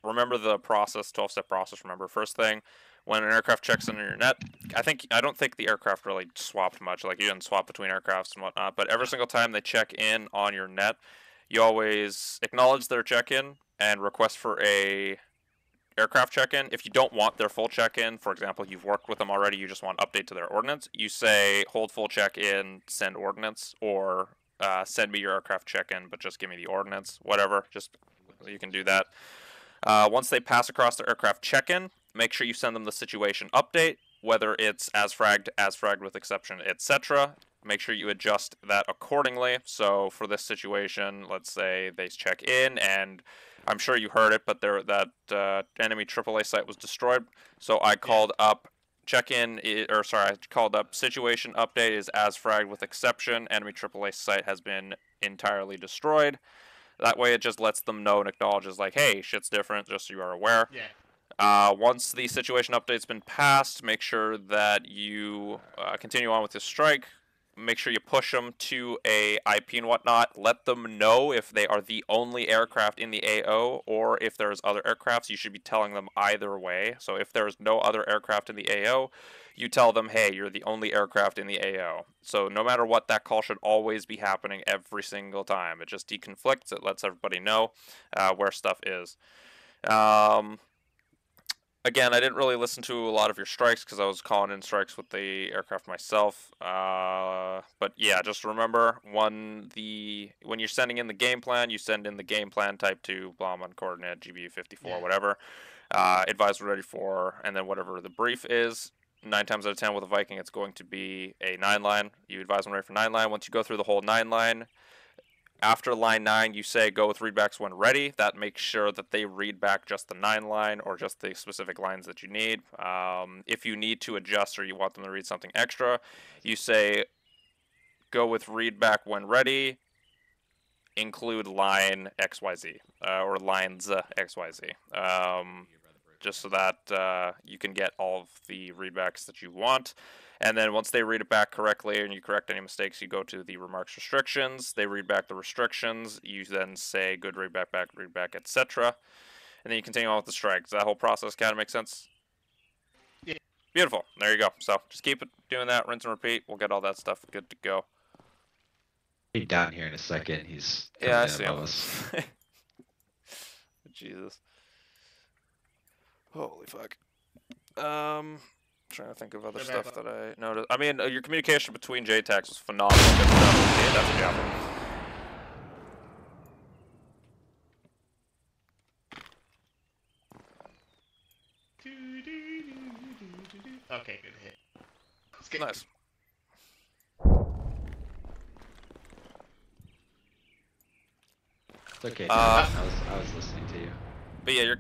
remember the process, 12-step process. Remember, first thing, when an aircraft checks into your net, I don't think the aircraft really swapped much. Like, you didn't swap between aircrafts and whatnot, but every single time they check in on your net, you always acknowledge their check-in and request for a aircraft check-in. If you don't want their full check-in, for example, you've worked with them already, you just want update to their ordnance, you say hold full check-in, send ordnance, or send me your aircraft check-in, but just give me the ordnance, whatever, just you can do that. Once they pass across their aircraft check-in, make sure you send them the situation update, whether it's as fragged with exception, etc. Make sure you adjust that accordingly. So for this situation, let's say they check in, and I'm sure you heard it, but that enemy AAA site was destroyed. So I called up I called up situation update is as fragged with exception. Enemy AAA site has been entirely destroyed. That way it just lets them know and acknowledges like, hey, shit's different, just so you are aware. Yeah. Once the situation update's been passed, make sure that you continue on with the strike. Make sure you push them to a IP and whatnot. Let them know if they are the only aircraft in the AO or if there's other aircrafts. You should be telling them either way. So if there's no other aircraft in the AO, you tell them, hey, you're the only aircraft in the AO. So no matter what, that call should always be happening every single time. It just deconflicts. It lets everybody know where stuff is. Again, I didn't really listen to a lot of your strikes because I was calling in strikes with the aircraft myself. But yeah, just remember when you're sending in the game plan, you send in the game plan type 2, Blaumann coordinate, GBU 54, whatever. Advise ready for, and then whatever the brief is. 9 times out of 10 with a Viking, it's going to be a 9-line. You advise them ready for 9-line. Once you go through the whole 9-line, after line 9, you say go with readbacks when ready. That makes sure that they read back just the 9-line or just the specific lines that you need. If you need to adjust or you want them to read something extra, you say go with readback when ready, include line XYZ or lines XYZ. Just so that you can get all of the readbacks that you want. And then once they read it back correctly and you correct any mistakes, you go to the remarks restrictions. They read back the restrictions. You then say good readback, etc. And then you continue on with the strike. Does that whole process kind of make sense? Yeah. Beautiful. There you go. So just keep doing that, rinse and repeat. We'll get all that stuff good to go. He's down here in a second. He's I coming see in him. above us. Jesus. Holy fuck. Trying to think of other stuff that I noticed. I mean, your communication between JTACs was phenomenal. Good stuff. Yeah, that's a job. Okay, good hit. Let's get Nice. It's okay. I was listening to you. But yeah, your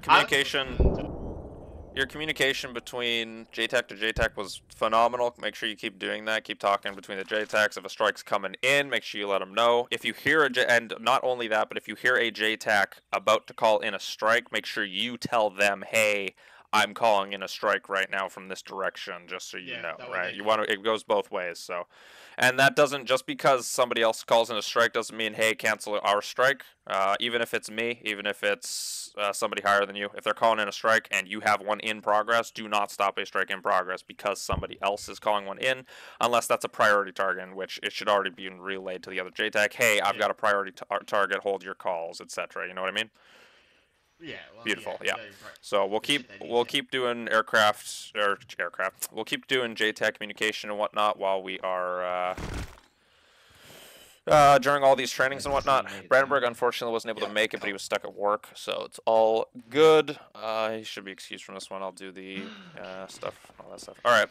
communication between JTAC to JTAC was phenomenal. Make sure you keep doing that. Keep talking between the JTACs. If a strike's coming in, make sure you let them know. If you hear and not only that, but if you hear a JTAC about to call in a strike, make sure you tell them, hey, I'm calling in a strike right now from this direction, just so you know, right? You want to, it goes both ways, so. And that doesn't, just because somebody else calls in a strike doesn't mean, hey, cancel our strike. Even if it's me, even if it's somebody higher than you, if they're calling in a strike and you have one in progress, do not stop a strike in progress because somebody else is calling one in, unless that's a priority target, in which it should already be relayed to the other JTAC. Hey, I've got a priority target, hold your calls, etc. You know what I mean? Yeah. Well, beautiful. Yeah. Right. So we'll keep doing aircraft. We'll keep doing JTAC communication and whatnot while we are during all these trainings and whatnot. Brandenburg unfortunately wasn't able to make it, but he was stuck at work, so it's all good. He should be excused from this one. I'll do the stuff, all that stuff. All right,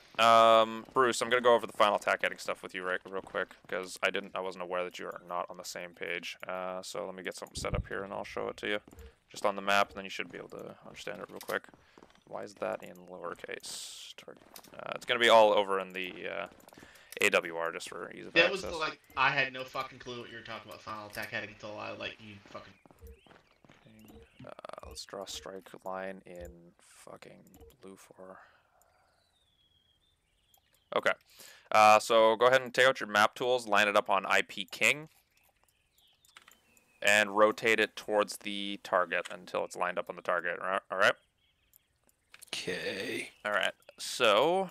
Bruce, I'm gonna go over the final attack heading stuff with you real quick because I wasn't aware that you are not on the same page. So let me get something set up here and I'll show it to you. Just on the map, and then you should be able to understand it real quick. Why is that in lowercase? It's going to be all over in the AWR just for ease of access. That was I had no fucking clue what you were talking about final attack heading until you fucking... Let's draw a strike line in fucking blue 4. Okay. So go ahead and take out your map tools, line it up on IP King, and rotate it towards the target until it's lined up on the target. All right? Okay. All right. So,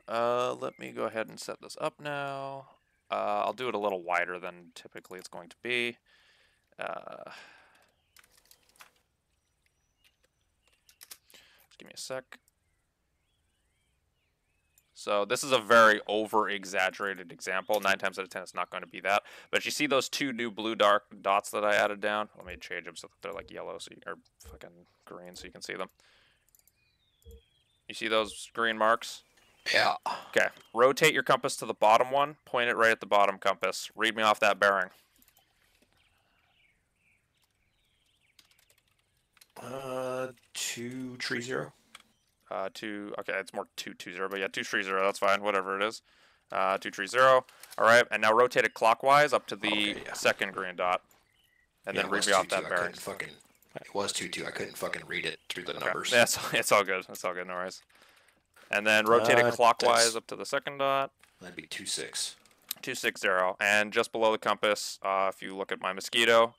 let me go ahead and set this up now. I'll do it a little wider than typically it's going to be. Just give me a sec. So this is a very over-exaggerated example. 9 times out of 10, it's not going to be that. But you see those 2 new blue dark dots that I added down? Let me change them so that they're like yellow, or fucking green, so you can see them. You see those green marks? Yeah. Okay. Rotate your compass to the bottom one. Point it right at the bottom compass. Read me off that bearing. 230. Okay, it's more 220, but yeah, 230, that's fine, whatever it is. 230. Alright, and now rotate it clockwise up to the second green dot. And then read me off that bearing. It was 22. I couldn't fucking read it through the numbers. Yeah, it's all good. It's all good, no worries. And then rotate it clockwise up to the second dot. That'd be 26. 260. And just below the compass, if you look at my mosquito,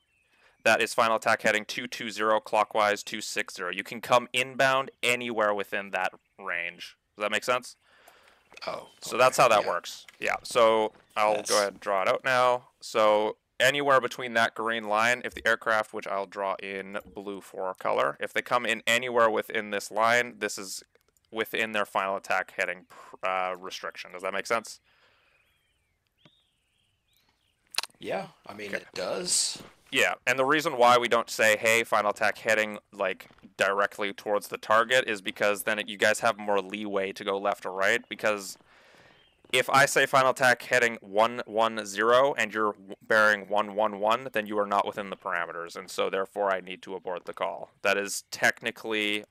that is final attack heading 220 clockwise 260. You can come inbound anywhere within that range. Does that make sense? Oh. So that's how that works. Yeah. So I'll go ahead and draw it out now. So anywhere between that green line, if the aircraft, which I'll draw in blue 4 color, if they come in anywhere within this line, this is within their final attack heading restriction. Does that make sense? Yeah, I mean, it does. Yeah, and the reason why we don't say, hey, final attack heading, like, directly towards the target is because then you guys have more leeway to go left or right, because if I say final attack heading 110 and you're bearing 111, then you are not within the parameters, and so therefore I need to abort the call. That is technically,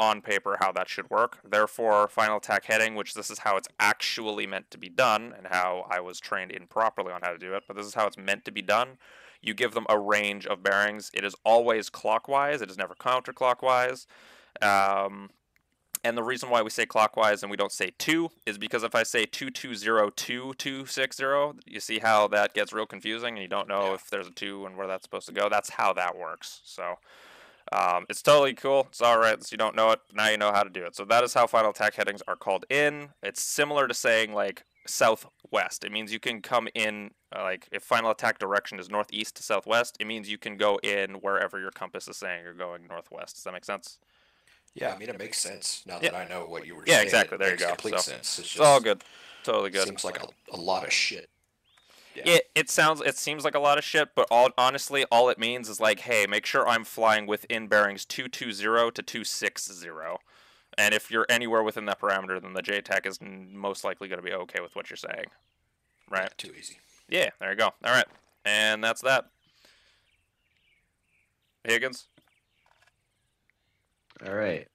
on paper, how that should work. Therefore, final attack heading, which this is how it's actually meant to be done, and how I was trained improperly on how to do it, but this is how it's meant to be done. You give them a range of bearings. It is always clockwise. It is never counterclockwise. And the reason why we say clockwise and we don't say 2 is because if I say 220, 260, you see how that gets real confusing and you don't know if there's a 2 and where that's supposed to go. That's how that works. So it's totally cool. It's all right. So you don't know it. Now you know how to do it. So that is how final attack headings are called in. It's similar to saying like southwest. It means you can come in, like if final attack direction is northeast to southwest, it means you can go in wherever your compass is saying you're going northwest. Does that make sense? Yeah, I mean, it makes sense now that I know what you were saying. Yeah, exactly. There you go. Complete sense. It's all good. Totally good. Seems like a lot of shit. Yeah. It seems like a lot of shit, but honestly, all it means is like, hey, make sure I'm flying within bearings 220 to 260. And if you're anywhere within that parameter, then the JTAC is most likely going to be okay with what you're saying. Right? Yeah, too easy. Yeah, there you go. All right. And that's that. Higgins? All right.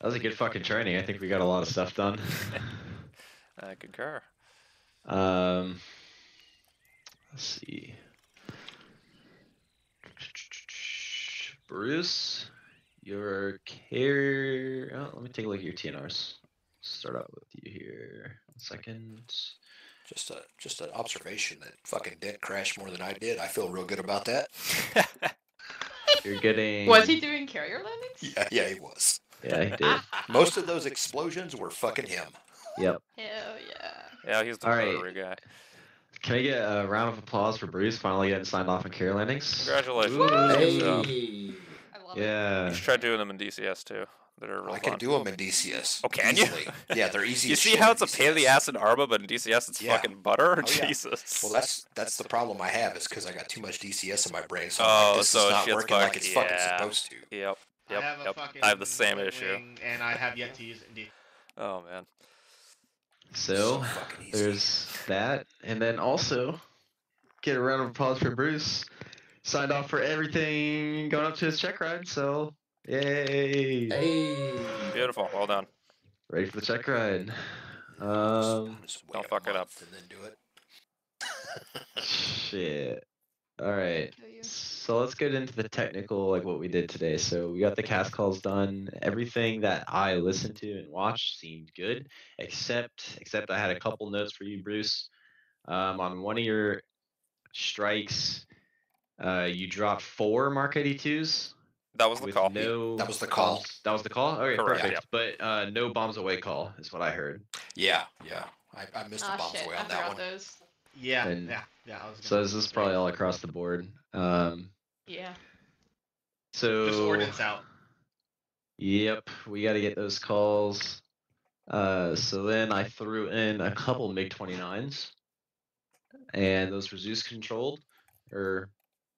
That was a good fucking training. I think we got a lot of stuff done. I concur. Let's see. Bruce, your care. Oh, let me take a look at your TNRs. Start out with you here. 1 second. Just an observation that fucking Dent crashed more than I did. I feel real good about that. You're getting. Was he doing carrier landings? Yeah, he was. Yeah, he did. Most of those explosions were fucking him. Yep. Hell yeah. Yeah, he's the All right. rotary guy. Can I get a round of applause for Bruce finally getting signed off on carrier landings? Congratulations. Ooh. Good job. I love it. Yeah. You should try doing them in DCS too. That are real I fun. can do them in DCS. Oh, can you? easily. Yeah, they're easy. You as see shit how in it's a pain in the DCS. ass in Arma, but in DCS it's Yeah. fucking butter? Oh, yeah. Jesus. Well, that's the problem I have is because I got too much DCS in my brain. So Oh, I'm like, this so is not shit's working like fucked. it's fucking Yeah. supposed to. Yep. I have a Yep. fucking I have the same right issue. wing, and I have yet to use it in D. Oh man. So, fucking easy. there's that. And then also, get a round of applause for Bruce. Signed off for everything going up to his check ride, so yay! Hey. Beautiful. Well done. Ready for the check ride. Just wait don't a fuck it up. month and then do it. Shit. Alright. Kill you. So let's get into the technical, like what we did today. So we got the cast calls done. Everything that I listened to and watched seemed good, except I had a couple notes for you, Bruce. On one of your strikes, you dropped 4 Mark 82s. That was the with call. No That was the call. bombs. That was the call? Okay, Correct, perfect. But no bombs away call is what I heard. Yeah. I missed the Ah, bombs shit. away I on that forgot one. those. Yeah, And yeah. I was So gonna this is say. probably all across the board. Yeah. So Just ordnance out. Yep, we got to get those calls. So then I threw in a couple MiG-29s, and those were Zeus controlled, or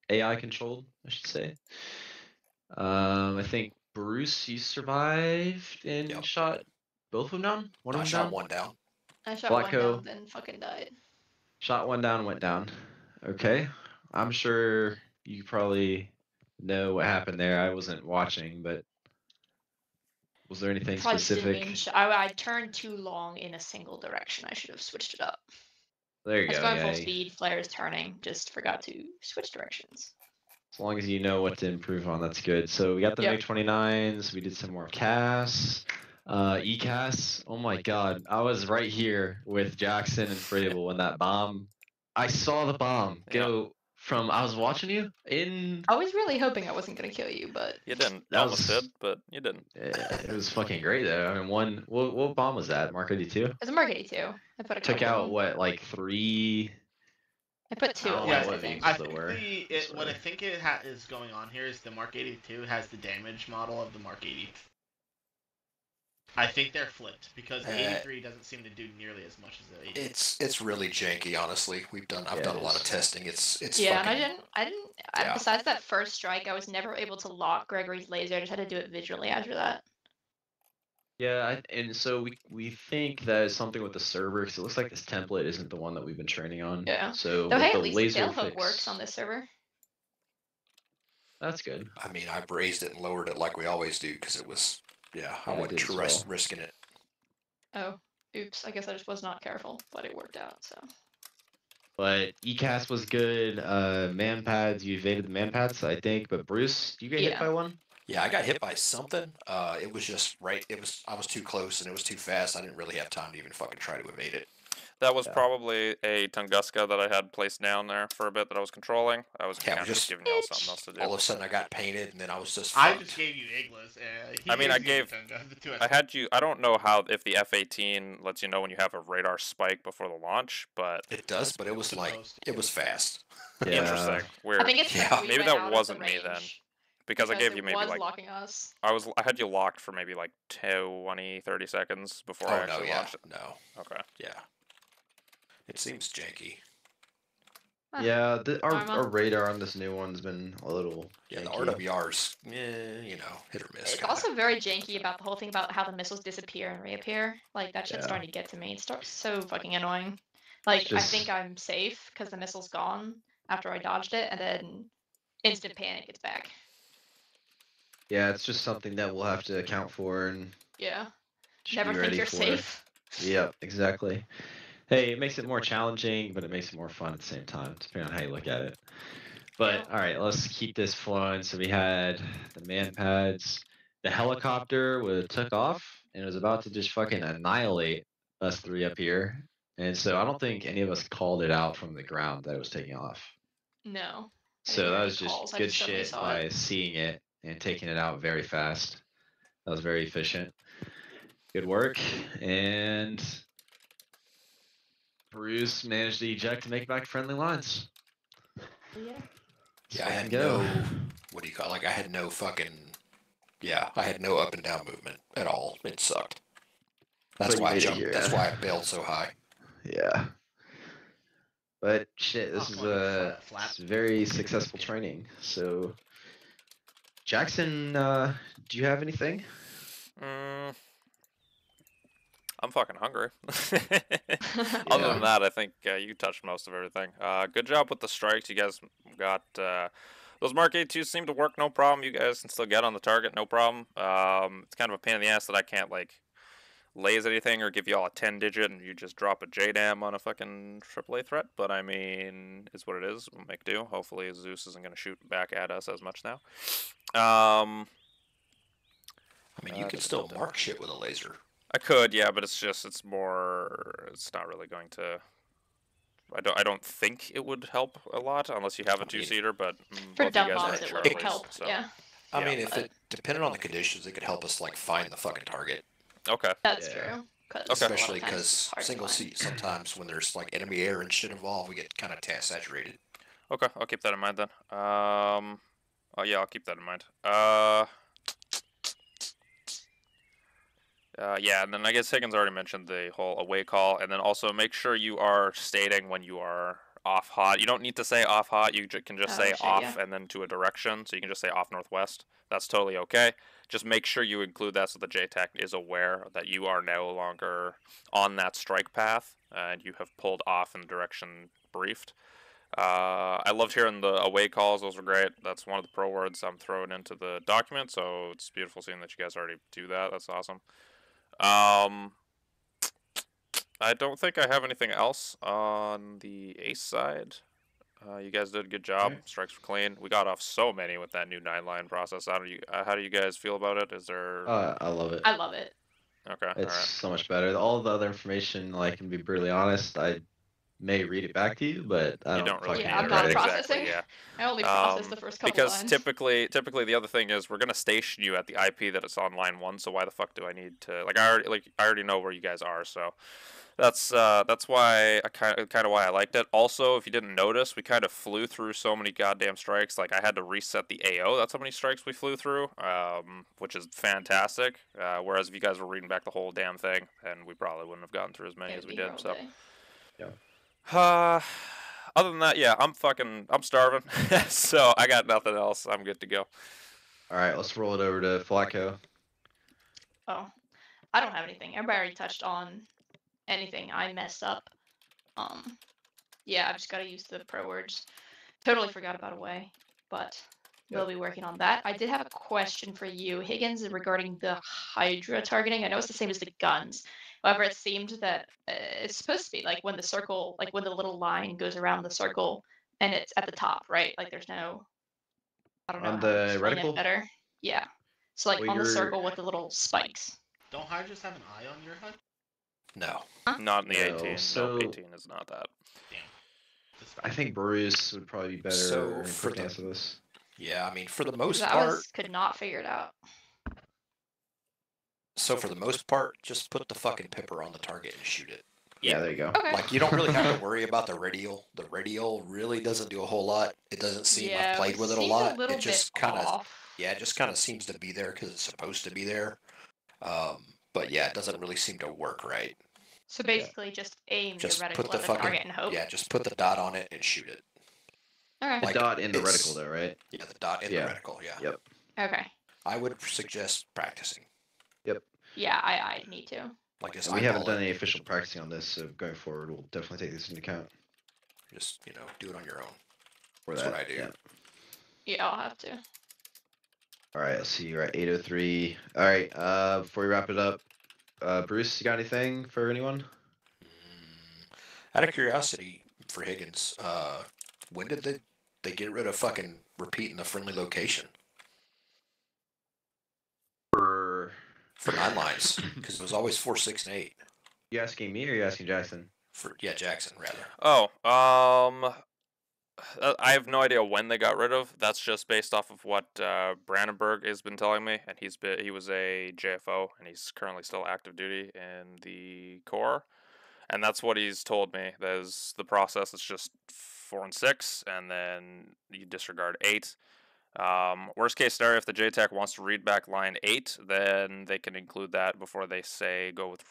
AI controlled, I should say. I think Bruce, you survived and Yep. shot both of them down. One of I them shot down. one down. I shot Blacko. one down, then fucking died. Shot one down, went down. Okay, I'm sure you probably know what happened there. I wasn't watching, but was there anything Probably just didn't specific? mean I turned too long in a single direction. I should have switched it up. There I you was go. going Yeah, full speed, flares turning, just forgot to switch directions. as long as you know what to improve on, that's good. So we got the Yep. MiG-29s. We did some more CAS. ECAS. Oh my god. I was right here with Jackson and Frable when that bomb. I saw the bomb go from. I was watching you in. I was really hoping I wasn't gonna kill you, but You didn't. That Almost was- did, but you didn't. It was fucking great though. I mean, one. What bomb was that? Mark 82. it was a Mark 82. I put a Took couple out in. what, like 3? I put 2 I at don't once, know I what think. these I there think were. what I think is going on here is the Mark 82 has the damage model of the Mark 80. I think they're flipped because the 83 doesn't seem to do nearly as much as the 80. It's really janky, honestly. I've Yeah, done it a lot is. of testing. It's Yeah, fucking, and I didn't. Yeah. Besides that first strike, I was never able to lock Gregory's laser. I just had to do it visually after that. Yeah, and so we think that is something with the server because it looks like this template isn't the one that we've been training on. Yeah. So Though with hey, the at least laser Tailhook fix, works on this server. That's good. I mean, I raised it and lowered it like we always do because it was, I Yeah, I wasn't did as well. risking it. Oh, oops. I guess I just was not careful, but it worked out. So. But ECAS was good. Man pads, you evaded the man pads, I think. But Bruce, you get hit Yeah. by one? Yeah, I got hit by something. It was just right. I was too close and it was too fast. I didn't really have time to even fucking try to evade it. That was Yeah. probably a Tunguska that I had placed down there for a bit that I was controlling. I was Yeah, kind of just just- giving y'all something else to do. All of a sudden, I got painted and then I was just. I fucked. just gave you Iglas. I mean, I the two I had you. I don't know how if the F-18 lets you know when you have a radar spike before the launch, but It does, but it was like Supposed it was fast. Yeah. interesting. Weird. I think it's Yeah. because we Maybe went that out of the wasn't me then, range, because I gave you it maybe was like locking us. I had you locked for maybe like 20, 30 seconds before I Oh no, actually yeah, launched it. no, Okay. yeah. It seems janky. Yeah, our Karma. radar on this new one's been a little Yeah, the janky. RWR's, you know, hit or miss. It's kinda. also very janky about the whole thing about how the missiles disappear and reappear. Like, that shit's Yeah. starting to get to me. It's so fucking annoying. Like, I Just- think I'm safe because the missile's gone after I dodged it, and then instant panic, it's back. Yeah, it's just something that we'll have to account for and Yeah. just Never be think ready you're for. safe. Yep, exactly. Hey, it makes it more challenging, but it makes it more fun at the same time, depending on how you look at it. But all right, let's keep this flowing. So we had the man pads, the helicopter took off and was about to just fucking annihilate us three up here. And so I don't think any of us called it out from the ground that it was taking off. No. I So didn't hear that any was just calls, I good just suddenly shit saw by it. seeing it and taking it out very fast. That was very efficient. Good work. And Bruce managed to eject to make back friendly lines. Yeah. Yeah, I had Go. no, what do you call it? Like, I had no fucking, I had no up and down movement at all. It sucked. That's But you why I made it jumped. here, That's yeah. why I bailed so high. Yeah. But shit, this Oh, is come on, you a flap. it's very successful training. So, Jackson, do you have anything? I'm fucking hungry. Other Yeah. than that, I think you touched most of everything. Good job with the strikes. You guys got those Mark A2s seem to work no problem. You guys can still get on the target no problem. It's kind of a pain in the ass that I can't like laze anything or give you all a 10-digit and you just drop a JDAM on a fucking AAA threat. But I mean, it's what it is. We'll make do. Hopefully Zeus isn't going to shoot back at us as much now. I mean, you can still mark shit with a laser. I could, yeah, but it's not really going to. I don't think it would help a lot unless you have a two-seater, but For both of dumb you guys bombs, are it Charlies, would help. so. Yeah. I mean, if it depended on the conditions, it could help us like find the fucking target. Okay. That's Yeah. true. Especially because single seat, sometimes when there's like enemy air and shit involved, we get kind of saturated. Okay, I'll keep that in mind then. Oh yeah, I'll keep that in mind. Yeah, and then I guess Higgins already mentioned the whole away call, and then also make sure you are stating when you are off hot. You don't need to say off hot. You can just say shit, off yeah. and then to a direction. So you can just say off northwest. That's totally okay. Just make sure you include that so the JTAC is aware that you are no longer on that strike path and you have pulled off in the direction briefed. I loved hearing the away calls. Those were great. That's one of the pro words I'm throwing into the document. So it's beautiful seeing that you guys already do that. That's awesome. I don't think I have anything else on the ace side. You guys did a good job. Right. Strikes were clean. We got off so many with that new 9-line process. How do you guys feel about it? Is there? I love it. I love it. Okay. It's All right. so much better. All the other information, like, can be brutally honest, I may read it back to you, but I You don't don't really fucking Yeah, I'm need not it. right. processing. Exactly, yeah. I only process the first couple because lines. typically the other thing is we're gonna station you at the IP that it's on line 1. So why the fuck do I need to I already know where you guys are. So that's why I kind of why I liked it. Also, if you didn't notice, we kind of flew through so many goddamn strikes. Like I had to reset the AO. That's how many strikes we flew through, which is fantastic. Whereas if you guys were reading back the whole damn thing, then we probably wouldn't have gotten through as many as we did. So. Other than that, yeah, I'm starving, so I got nothing else. I'm good to go. All right, let's roll it over to Flacco. Oh, I don't have anything. Everybody already touched on anything I messed up. Yeah, I've just got to use the pro words. Totally forgot about away, but we'll be working on that. I did have a question for you, Higgins, regarding the Hydra targeting. I know it's the same as the guns. However, it seemed that it's supposed to be like when the circle, like when the little line goes around the circle and it's at the top, right? Like there's no, I don't know On how to the explain reticle? it better. Yeah. So like Well, on the you're- circle with the little spikes. Don't Hydras have an eye on your HUD? No. Not in the No, 18. so- No, 18 is not that. Damn. I think Bruce would probably be better So, in for quick the- answer this. Yeah, I mean, for the most I part, could not figure it out. so for the most part, just put the fucking pipper on the target and shoot it. Yeah, there you go. Okay. Like, you don't really have to worry about the radial. The radial really doesn't do a whole lot. It doesn't seem, I've played with it a seemed lot. little It just bit kind of, off. yeah, it just kind of seems to be there because it's supposed to be there. But yeah, it doesn't really seem to work right. So basically, just aim Just your reticle put the at the fucking, target and hope. yeah, just put the dot on it and shoot it. Okay. The Like, dot in the it's- reticle, though, right? Yeah, the dot in Yeah. the reticle, yeah. Yep. Okay. I would suggest practicing. Yeah, I need to. Like, just And we haven't eyeball done it. any official practicing on this, so going forward, we'll definitely take this into account Just, do it on your own. for That's that. what I do. Yeah. Yeah, I'll have to. All right, let's see. You're at 8:03. All right. Before we wrap it up, Bruce, you got anything for anyone? Out of curiosity, for Higgins, when did they get rid of fucking repeating the friendly location For for 9 lines? Because it was always 4, 6, and 8. you asking me or you asking Jackson? Yeah, Jackson rather. Oh, I have no idea when they got rid of. That's just based off of what Brandenburg has been telling me, and he was a JFO, and he's currently still active duty in the Corps, and that's what he's told me. There's the process. It's just 4 and 6, and then you disregard 8. Worst case scenario, if the JTAC wants to read back line 8, then they can include that before they say go with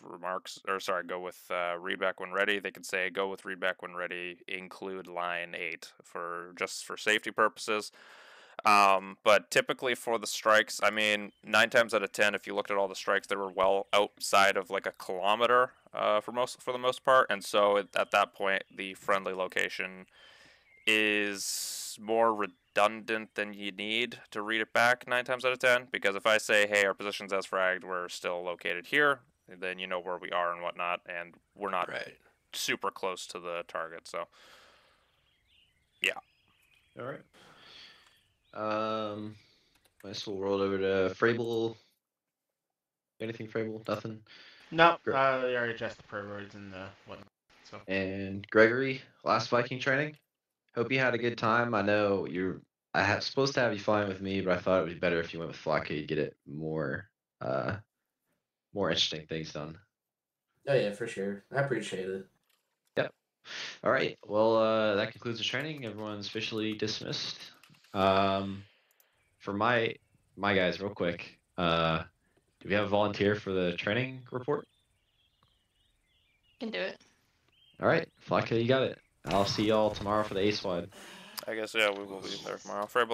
go with readback when ready. They can say go with readback when ready, include line 8 just for safety purposes. But typically for the strikes, I mean, 9 times out of 10, if you looked at all the strikes, they were well outside of like a kilometer for the most part, and so at that point, the friendly location is more redundant than you need to read it back 9 times out of 10, because if I say, hey, our position's as fragged, we're still located here, then you know where we are and whatnot, and we're not super close to the target, so yeah. All right. Nice. We'll roll over to Frable. Anything, Frable? Nothing. No, Great. they already adjusted the pro words and the whatnot. So. And Gregory, last Viking training. Hope you had a good time. I know supposed to have you flying with me, but I thought it would be better if you went with Flocka. You'd get it more interesting things done. Oh yeah, for sure. I appreciate it. Yep. All right. Well, that concludes the training. Everyone's officially dismissed. For my guys, real quick. Do we have a volunteer for the training report? Can do it. All right, Flocka, you got it. I'll see y'all tomorrow for the A squad. I guess, yeah, we will be there tomorrow. Frable